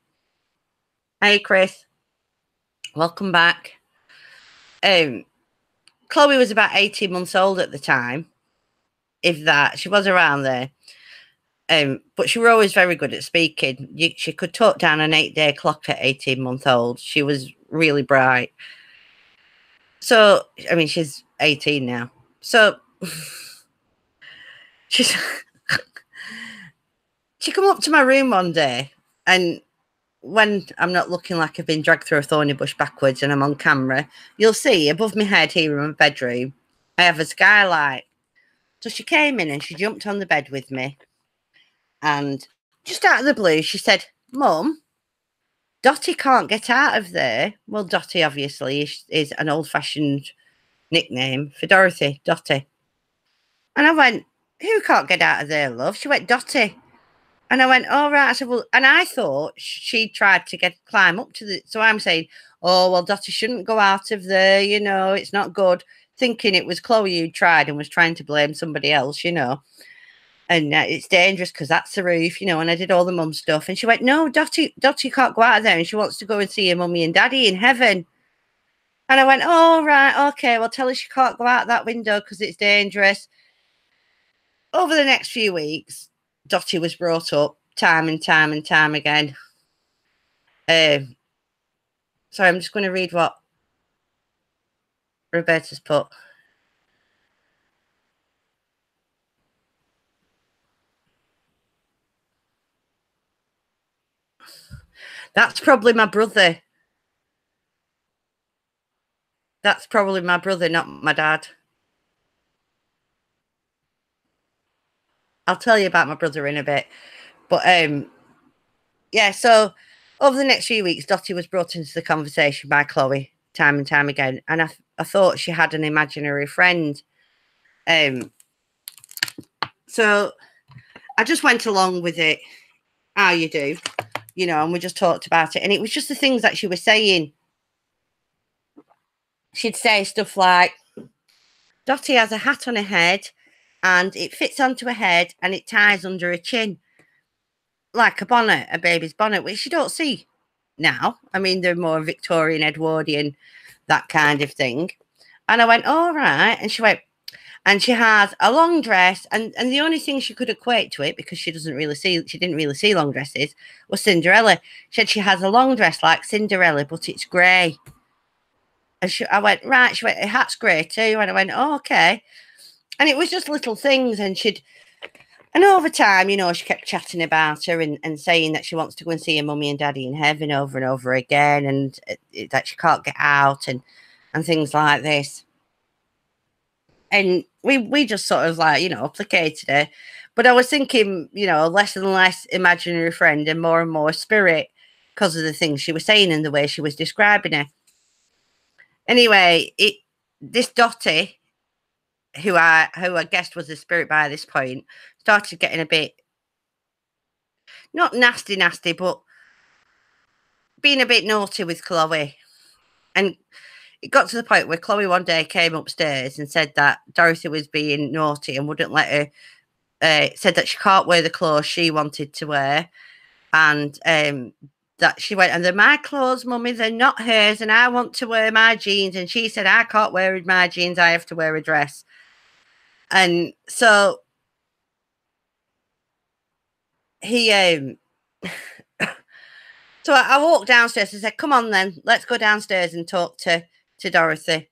[SPEAKER 1] Hey, Chris. Welcome back. Chloe was about 18 months old at the time, if that. She was around there. But she was always very good at speaking. She could talk down an 8-day clock at 18 months old. She was really bright. So, I mean, she's 18 now. So, she come up to my room one day, and when I'm not looking like I've been dragged through a thorny bush backwards and I'm on camera, you'll see above my head here in my bedroom, I have a skylight. So she came in and she jumped on the bed with me. And just out of the blue, she said, "Mum, Dottie can't get out of there." Well, Dottie obviously is an old-fashioned nickname for Dorothy, Dottie. And I went, "Who can't get out of there, love?" She went, "Dottie." And I went, "Oh, right." I said, "Well," and I thought she tried to climb up to the, so I'm saying, "Oh, well, Dottie shouldn't go out of there, you know, it's not good," thinking it was Chloe who tried and was trying to blame somebody else, you know. And it's dangerous because that's the roof, you know, and I did all the mum stuff. And she went, "No, Dottie can't go out of there, and she wants to go and see her mummy and daddy in heaven." And I went, "Oh, right, okay, well, tell her she can't go out that window because it's dangerous." over the next few weeks, Dottie was brought up time and time and time again. Sorry, I'm just going to read what Roberta's put. That's probably my brother. That's probably my brother, not my dad. I'll tell you about my brother in a bit. But yeah, so over the next few weeks, Dottie was brought into the conversation by Chloe time and time again. And I thought she had an imaginary friend. So I just went along with it, how you do, and we just talked about it. And it was just the things that she was saying. She'd say stuff like, Dottie has a hat on her head and it fits onto her head and it ties under her chin like a bonnet, a baby's bonnet, which you don't see now. I mean, they're more Victorian, Edwardian, that kind of thing. And I went, all right. And she went, and she has a long dress. And the only thing she could equate to it, because she didn't really see long dresses, was Cinderella. She said she has a long dress like Cinderella, but it's grey. And I went, right. She went, her hat's grey too. And I went, oh, okay. And it was just little things. And over time, she kept chatting about her and saying that she wants to go and see her mummy and daddy in heaven over and over again, and that she can't get out and things like this. And we just sort of like, placated her. But I was thinking, less and less imaginary friend and more spirit because of the things she was saying and the way she was describing her. Anyway, this Dottie, who I guessed was a spirit by this point, started getting a bit, not nasty, but being a bit naughty with Chloe. And it got to the point where Chloe one day came upstairs and said that Dorothy was being naughty and wouldn't let her, said that she can't wear the clothes she wanted to wear. And that she went, and they're my clothes, mummy, they're not hers, and I want to wear my jeans. And she said, I can't wear my jeans, I have to wear a dress. And so he so I walked downstairs and said, come on then, let's go downstairs and talk to Dorothy.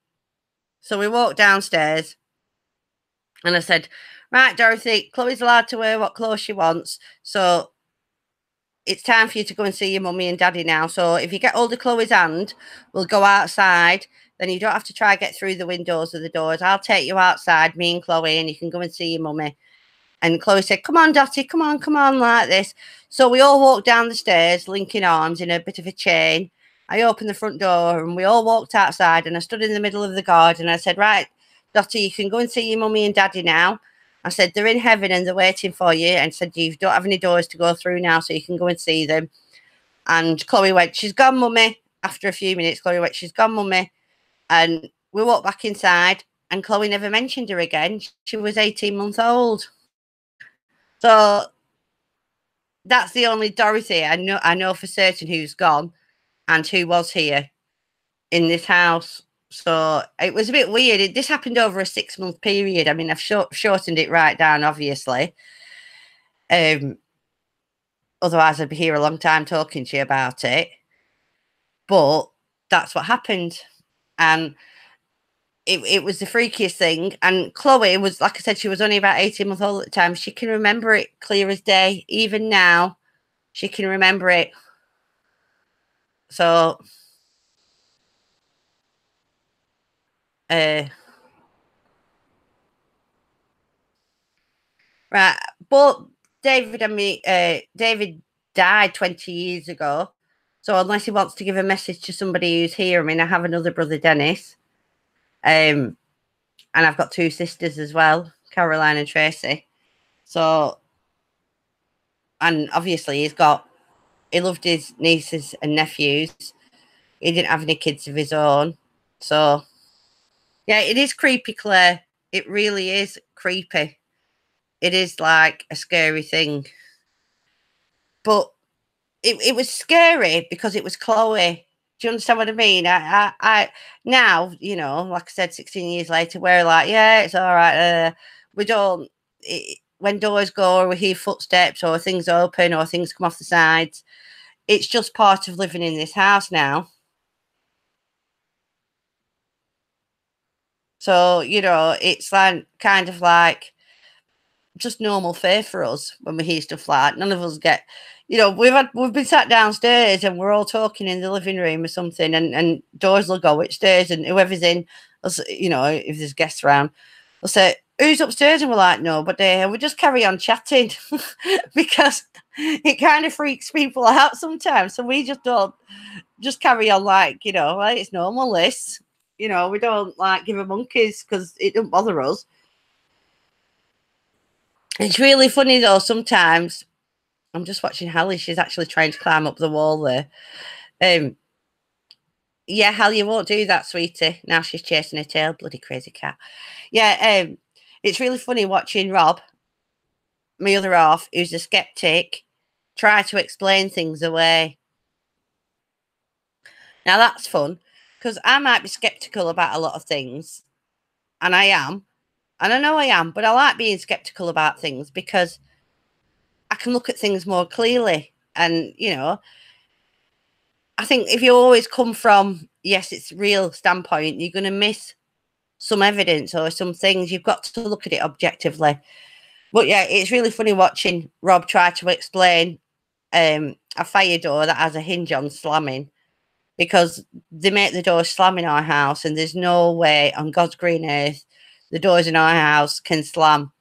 [SPEAKER 1] So we walked downstairs and I said, right, Dorothy, Chloe's allowed to wear what clothes she wants. So it's time for you to go and see your mummy and daddy now. So if you get hold of Chloe's hand, we'll go outside. Then you don't have to try to get through the windows or the doors. I'll take you outside, me and Chloe, and you can go and see your mummy. And Chloe said, come on, Dottie, come on, like this. So we all walked down the stairs, linking arms in a bit of a chain. I opened the front door and we all walked outside, and I stood in the middle of the garden. I said, right, Dottie, you can go and see your mummy and daddy now. I said, they're in heaven and they're waiting for you. And said, you don't have any doors to go through now, so you can go and see them. And Chloe went, she's gone, mummy. After a few minutes, Chloe went, she's gone, mummy. And we walked back inside, and Chloe never mentioned her again. She was 18 months old. So that's the only Dorothy I know for certain who's gone and who was here in this house. So it was a bit weird. This happened over a 6-month period. I mean, I've shortened it right down, obviously. Otherwise, I'd be here a long time talking to you about it. But that's what happened. And it was the freakiest thing. And Chloe was, like I said, she was only about 18 months old at the time. She can remember it clear as day. Even now, she can remember it. So, right. But David and me, David died 20 years ago. So unless he wants to give a message to somebody who's here, I mean, I have another brother, Dennis. And I've got 2 sisters as well, Caroline and Tracy. So, and obviously he loved his nieces and nephews. He didn't have any kids of his own. So, yeah, it is creepy, Claire. It really is creepy. It is like a scary thing. But it was scary because it was Chloe. Do you understand what I mean? I now, like I said, 16 years later, we're like, yeah, it's all right. We don't. when doors go or we hear footsteps or things open or things come off the sides. It's just part of living in this house now. So, it's like kind of like just normal fare for us when we hear stuff like that. None of us get, we've been sat downstairs and we're all talking in the living room or something, and doors will go upstairs, and whoever's in, if there's guests around, they'll say, "Who's upstairs?" And we're like, "Nobody." And we just carry on chatting because it kind of freaks people out sometimes. So we just don't just carry on like, like it's normal. This, we don't like give a monkeys because it don't bother us. It's really funny though. Sometimes I'm just watching Hallie. She's actually trying to climb up the wall there. Yeah, Hallie, you won't do that, sweetie. Now she's chasing her tail. Bloody crazy cat. Yeah, it's really funny watching Rob, my other half, who's a skeptic, try to explain things away. Now that's fun because I might be skeptical about a lot of things, and I am, and I know I am, but I like being skeptical about things because I can look at things more clearly. And, I think if you always come from, yes, it's real standpoint, you're going to miss some evidence or some things. You've got to look at it objectively. But yeah, it's really funny watching Rob try to explain a fire door that has a hinge on slamming, because they make the door slam in our house, and there's no way on God's green earth the doors in our house can slam.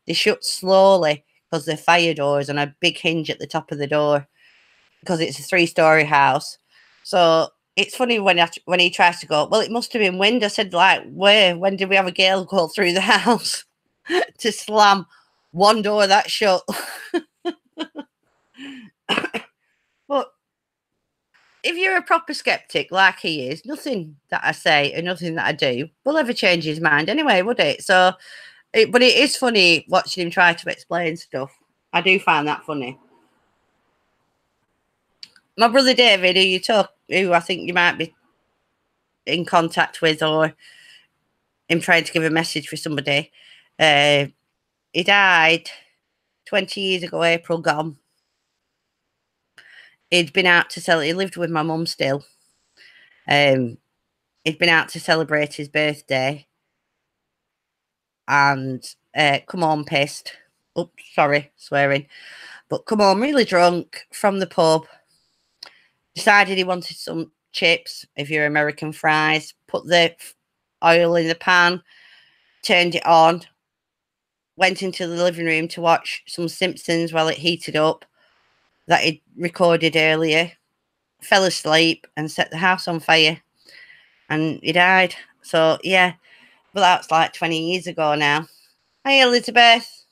[SPEAKER 1] They shut slowly because they're fire doors and a big hinge at the top of the door because it's a 3-story house. So it's funny when he tries to go, well, it must have been wind. I said, like, where? When did we have a gale go through the house to slam one door that shut? But if you're a proper skeptic like he is, nothing that I say and nothing that I do will ever change his mind anyway, would it? So, but it is funny watching him try to explain stuff. I do find that funny. My brother David, who I think you might be in contact with, or him trying to give a message for somebody, he died 20 years ago, April gone. He'd been out to he lived with my mum still. He'd been out to celebrate his birthday and come home pissed. Oops, sorry, swearing. But come home really drunk from the pub. Decided he wanted some chips, if you're American fries. Put the oil in the pan, turned it on, went into the living room to watch some Simpsons while it heated up that he'd recorded earlier, fell asleep and set the house on fire, and he died. So, yeah, but that's like 20 years ago now. Hey, Elizabeth.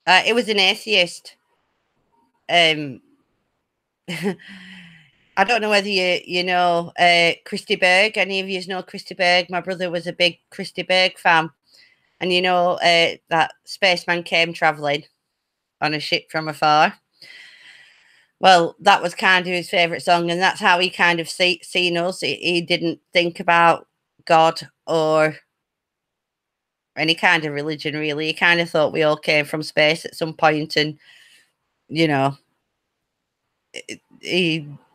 [SPEAKER 1] It was an atheist. I don't know whether you know Christy Berg. Any of you know Christy Berg? My brother was a big Christy Berg fan. And that spaceman came travelling on a ship from afar. Well, that was kind of his favourite song, and that's how he kind of seen us. He didn't think about God or any kind of religion, really. He kind of thought we all came from space at some point, and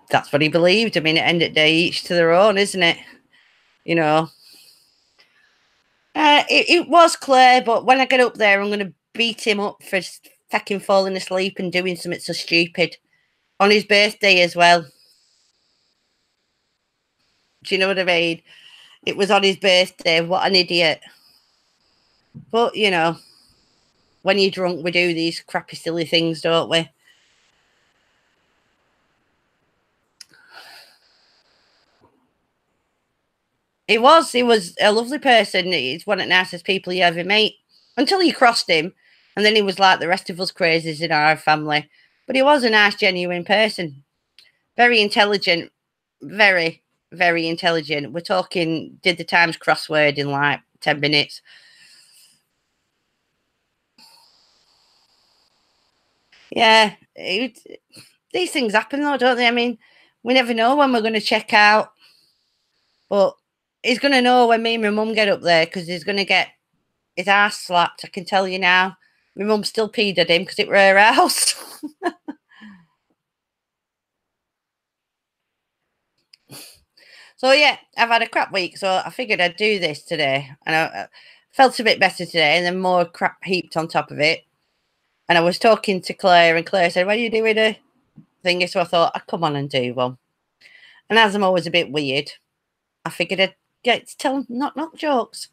[SPEAKER 1] that's what he believed. I mean, at the end of the day, each to their own, isn't it? It was clear, but when I get up there, I'm going to beat him up for fucking falling asleep and doing something so stupid on his birthday as well. Do you know what I mean? It was on his birthday. What an idiot. But, when you're drunk, we do these crappy, silly things, don't we? He was a lovely person. He's one of the nicest people you ever meet. Until you crossed him, and then he was like the rest of us crazies in our family. But he was a nice, genuine person. Very intelligent. Very, very intelligent. We're talking, did the Times crossword in like 10 minutes. Yeah, these things happen though, don't they? I mean, we never know when we're going to check out. But he's going to know when me and my mum get up there, because he's going to get his ass slapped. I can tell you now. My mum still peed at him because it were her house. So yeah, I've had a crap week, so I figured I'd do this today, and I felt a bit better today, and then more crap heaped on top of it. And I was talking to Claire, and Claire said, "Why are you doing a thingy?" So I thought I'd come on and do one. And as I'm always a bit weird, I figured I'd get to tell knock jokes.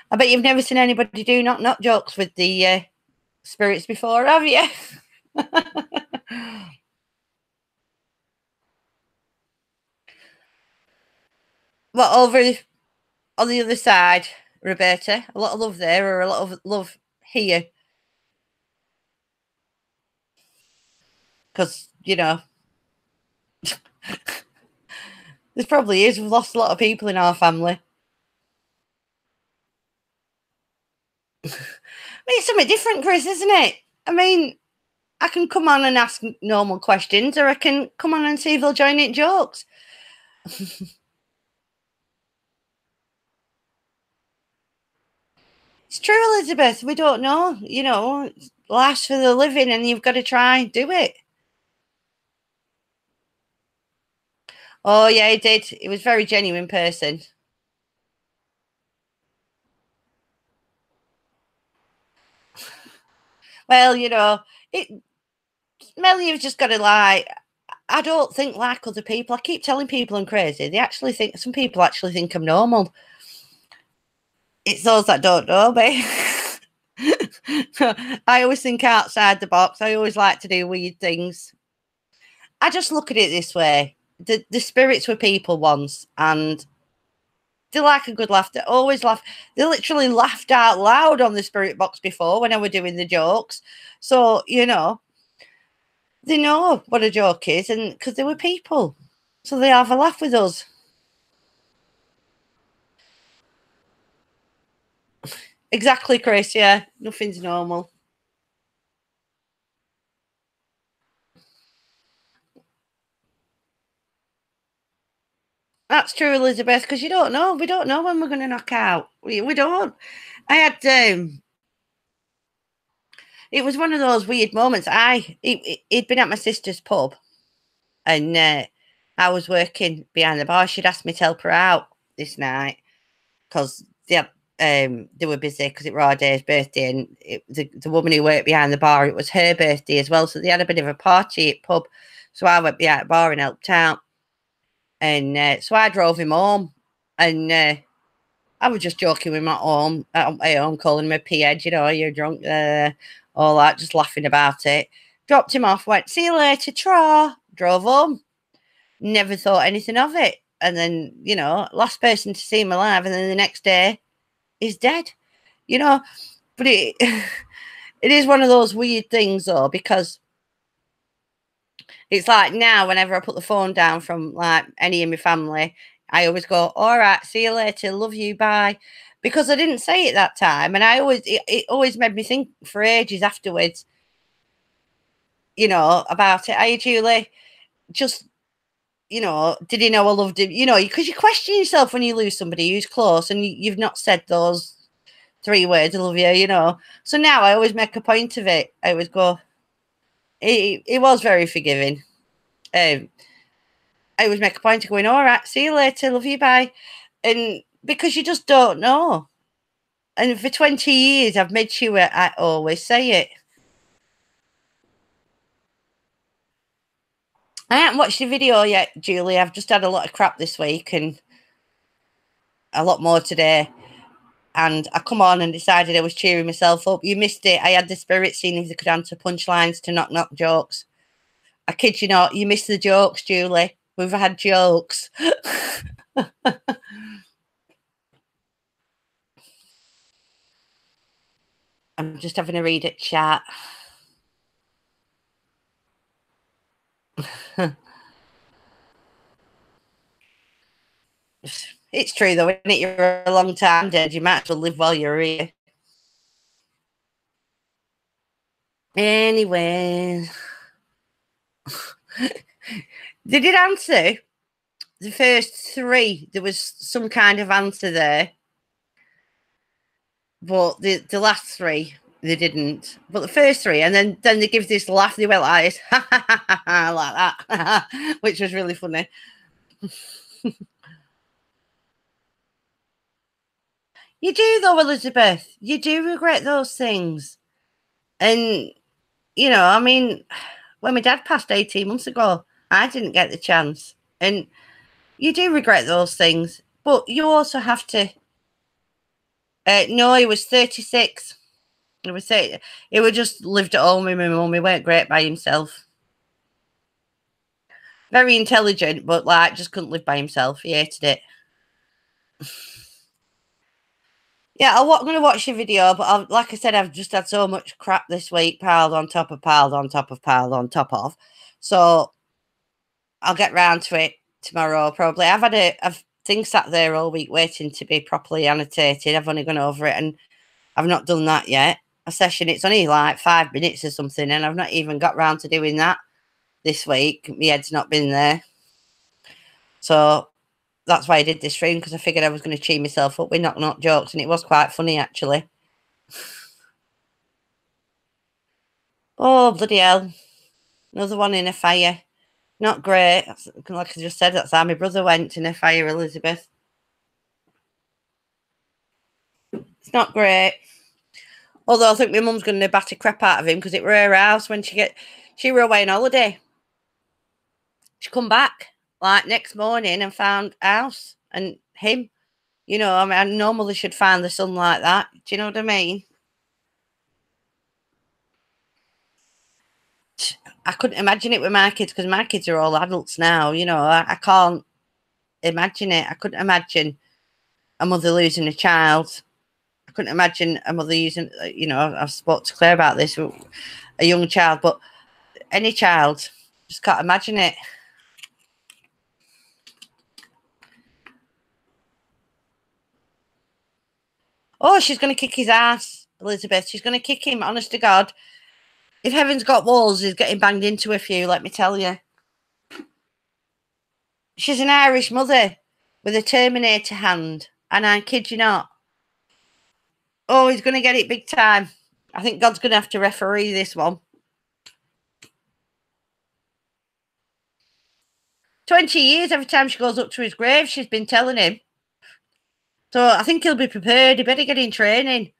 [SPEAKER 1] I bet you've never seen anybody do knock jokes with the spirits before, have you? What over on the other side, Roberta? A lot of love there, or a lot of love here, because there probably is. We've lost a lot of people in our family. I mean, it's something different, Chris, isn't it? I mean, I can come on and ask normal questions, or I can come on and see if they'll join in jokes. It's true, Elizabeth. We don't know. Life's for the living, and you've got to try and do it. Oh yeah, he did. He was a very genuine person. Well, it Mel, you've just got to like. I don't think like other people. I keep telling people I'm crazy. They actually think some people actually think I'm normal. It's those that don't know me. I always think outside the box. I always like to do weird things. I just look at it this way. The spirits were people once, and they like a good laugh. They always laugh. They literally laughed out loud on the spirit box before when I were doing the jokes. So, they know what a joke is, and because they were people. So they have a laugh with us. Exactly, Chris. Yeah, nothing's normal. That's true, Elizabeth, because you don't know. We don't know when we're going to knock out. We don't. I had it was one of those weird moments. He'd been at my sister's pub, and I was working behind the bar. She'd asked me to help her out this night because they were busy because it was our day's birthday, and the woman who worked behind the bar, it was her birthday as well. So they had a bit of a party at pub. So I went behind the bar and helped out, and so I drove him home, and I was just joking with my home, calling him a pee-head, you're drunk, all that, just laughing about it. Dropped him off, went, see you later, tra, drove home. Never thought anything of it. And then, last person to see him alive, and then the next day, he's dead, you know. But it is one of those weird things, though, because it's like now, whenever I put the phone down from like any of my family, I always go, all right, see you later, love you, bye. Because I didn't say it that time. And it always made me think for ages afterwards, about it. Hey, Julie, just, did he know I loved him? Because you question yourself when you lose somebody who's close and you've not said those 3 words, I love you. So now I always make a point of it. I always go, he was very forgiving. Um, I always make a point of going, all right, see you later, love you, bye. And because you just don't know. And for 20 years, I've made sure I always say it. I haven't watched the video yet, Julie. I've just had a lot of crap this week and a lot more today. And I come on and decided I was cheering myself up. You missed it. I had the spirit seeing if they could answer punchlines to knock jokes. I kid you not, you missed the jokes, Julie. We've had jokes. I'm just having a read at chat. It's true though, isn't it? You're a long time dead. You might as well live while you're here. Anyway, they did answer the first three. There was some kind of answer there. But the last three, they didn't. But the first three, and then they give this laugh. They went like this, like that, which was really funny. You do though, Elizabeth. You do regret those things, and I mean, when my dad passed 18 months ago, I didn't get the chance, and you do regret those things. But you also have to. No, he was 36. He was say he would just lived at home with my mum. He weren't great by himself. Very intelligent, but like just couldn't live by himself. He hated it. Yeah, I'm going to watch your video, but like I said, I've just had so much crap this week, piled on top of piled on top of piled on top of. So I'll get round to it tomorrow probably. I've things sat there all week waiting to be properly annotated. I've only gone over it and I've not done that yet. A session, it's only like 5 minutes or something, and I've not even got round to doing that this week. My head's not been there. So that's why I did this stream, because I figured I was going to cheer myself up with knock jokes, and it was quite funny actually. Oh, bloody hell. Another one in a fire. Not great. Like I just said, that's how my brother went in a fire, Elizabeth. It's not great. Although I think my mum's going to batter crap out of him, because it were her house when she were away on holiday. She come back like next morning and found house and him. I mean, I normally should find the son like that. Do you know what I mean? I couldn't imagine it with my kids, because my kids are all adults now. I can't imagine it. I couldn't imagine a mother losing a child. I couldn't imagine a mother using, I've spoke to Claire about this, a young child, but any child, just can't imagine it. Oh, she's going to kick his ass, Elizabeth. She's going to kick him, honest to God. If heaven's got walls, he's getting banged into a few, let me tell you. She's an Irish mother with a Terminator hand, and I kid you not. Oh, he's going to get it big time. I think God's going to have to referee this one. 20 years every time she goes up to his grave, she's been telling him. So I think he'll be prepared. He better get in training.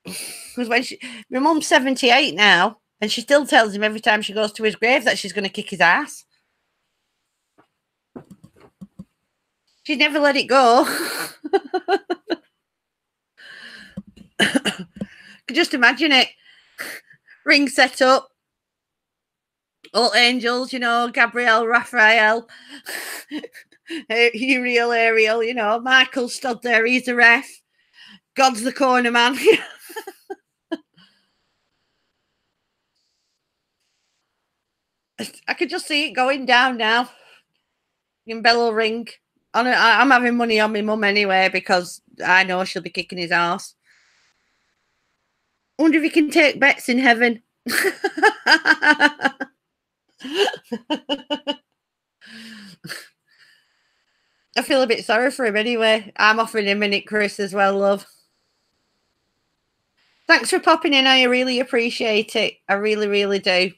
[SPEAKER 1] Because my mum's 78 now, and she still tells him every time she goes to his grave that she's going to kick his ass. She's never let it go. Could just imagine it. Ring set up. All angels, Gabrielle, Raphael, Uriel, Ariel, Michael stood there. He's the ref. God's the corner man. I could just see it going down now. In bell will ring. I'm having money on my mum anyway, because I know she'll be kicking his ass. I wonder if he can take bets in heaven. I feel a bit sorry for him anyway. I'm offering him a minute, Chris, as well, love. Thanks for popping in. I really appreciate it. I really, really do.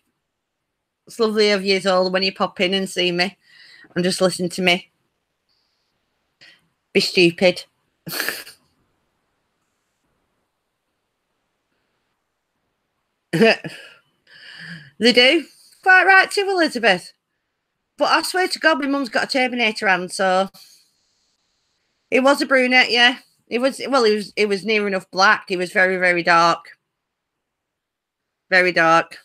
[SPEAKER 1] It's lovely of you all when you pop in and see me and just listen to me be stupid. They do. Quite right too, Elizabeth. But I swear to God, my mum's got a Terminator hand, so it was a brunette, yeah. It was near enough black. It was very, very dark. Very dark.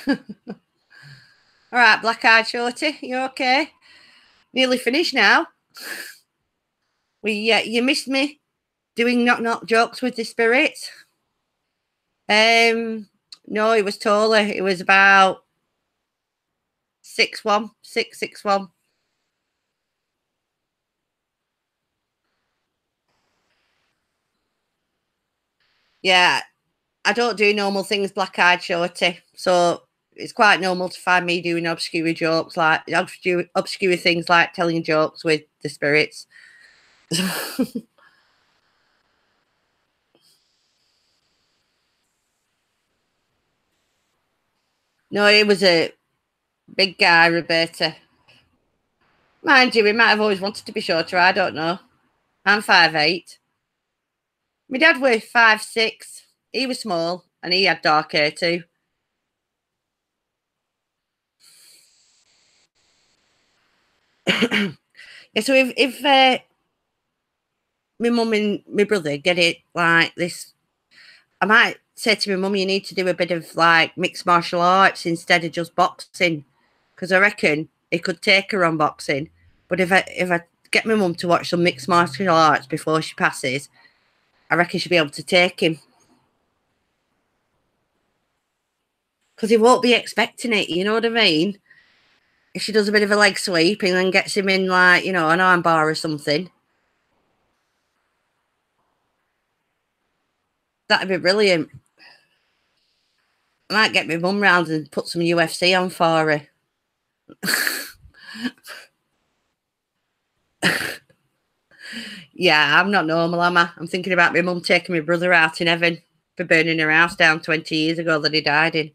[SPEAKER 1] All right, black-eyed shorty, you okay? Nearly finished now. You missed me doing knock jokes with the spirit. No, it was taller. It was about 6'1", 6'1". Yeah, I don't do normal things, black-eyed shorty. So it's quite normal to find me doing obscure jokes, like obscure things like telling jokes with the spirits. No, he was a big guy, Roberta. Mind you, he might have always wanted to be shorter. I don't know. I'm 5'8". My dad was 5'6". He was small and he had dark hair too. Yeah, so if my mum and my brother get it like this, I might say to my mum, you need to do a bit of like mixed martial arts instead of just boxing, because I reckon it could take her on boxing. But if I get my mum to watch some mixed martial arts before she passes, I reckon she'll be able to take him, because he won't be expecting it. You know what I mean? If she does a bit of a leg sweep and then gets him in like, an arm bar or something, that'd be brilliant. I might get my mum round and put some UFC on for her. Yeah, I'm not normal, am I? I'm thinking about my mum taking my brother out in heaven for burning her house down 20 years ago that he died in.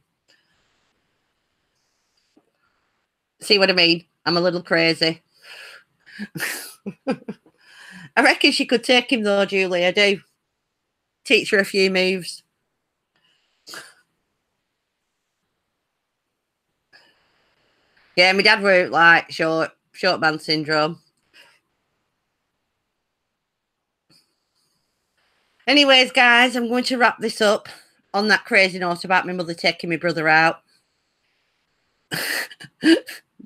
[SPEAKER 1] See what I mean? I'm a little crazy. I reckon she could take him though, Julie. I do. Teach her a few moves. Yeah, my dad were like short man syndrome. Anyways, guys, I'm going to wrap this up on that crazy note about my mother taking my brother out.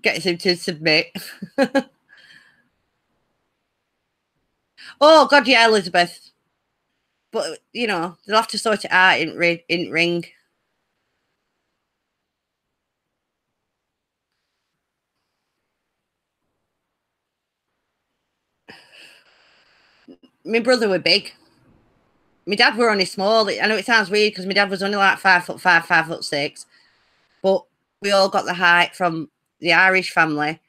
[SPEAKER 1] Gets him to submit. Oh, God, yeah, Elizabeth. But, they'll have to sort it out in ring. My brother were big. My dad were only small. I know it sounds weird because my dad was only like 5'5", 5'6", but we all got the height from the Irish family,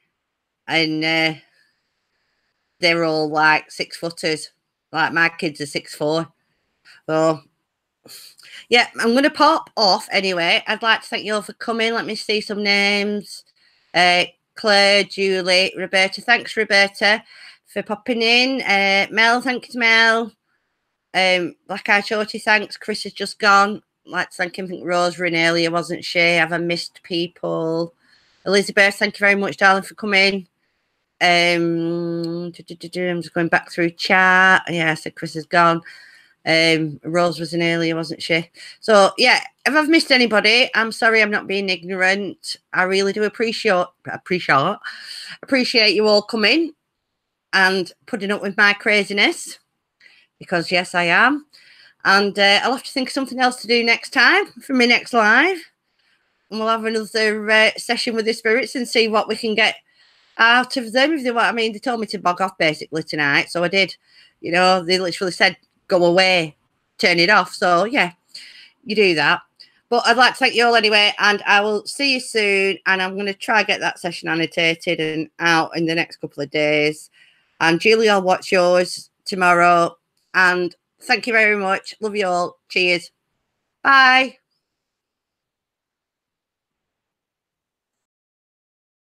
[SPEAKER 1] and they were all like 6-footers. Like my kids are 6'4". So yeah, I'm going to pop off anyway. I'd like to thank you all for coming. Let me see some names. Claire, Julie, Roberta. Thanks, Roberta, for popping in. Mel, thank you to Mel. Black Eye Shorty, thanks. Chris has just gone. Like to thank him. I think Rose were in earlier, wasn't she? Have I missed people? Elizabeth, thank you very much, darling, for coming. I'm just going back through chat. Yeah, I said Chris has gone. Rose was in earlier, wasn't she? So yeah, if I've missed anybody, I'm sorry. I'm not being ignorant. I really do appreciate you all coming and putting up with my craziness, because yes, I am. And I'll have to think of something else to do next time for my next live. And we'll have another session with the spirits and see what we can get out of them. If they want, they told me to bog off basically tonight. So I did. They literally said, go away, turn it off. So yeah, you do that. But I'd like to thank you all anyway. And I will see you soon. And I'm going to try get that session annotated and out in the next couple of days. And Julie, I'll watch yours tomorrow. And thank you very much. Love you all. Cheers. Bye.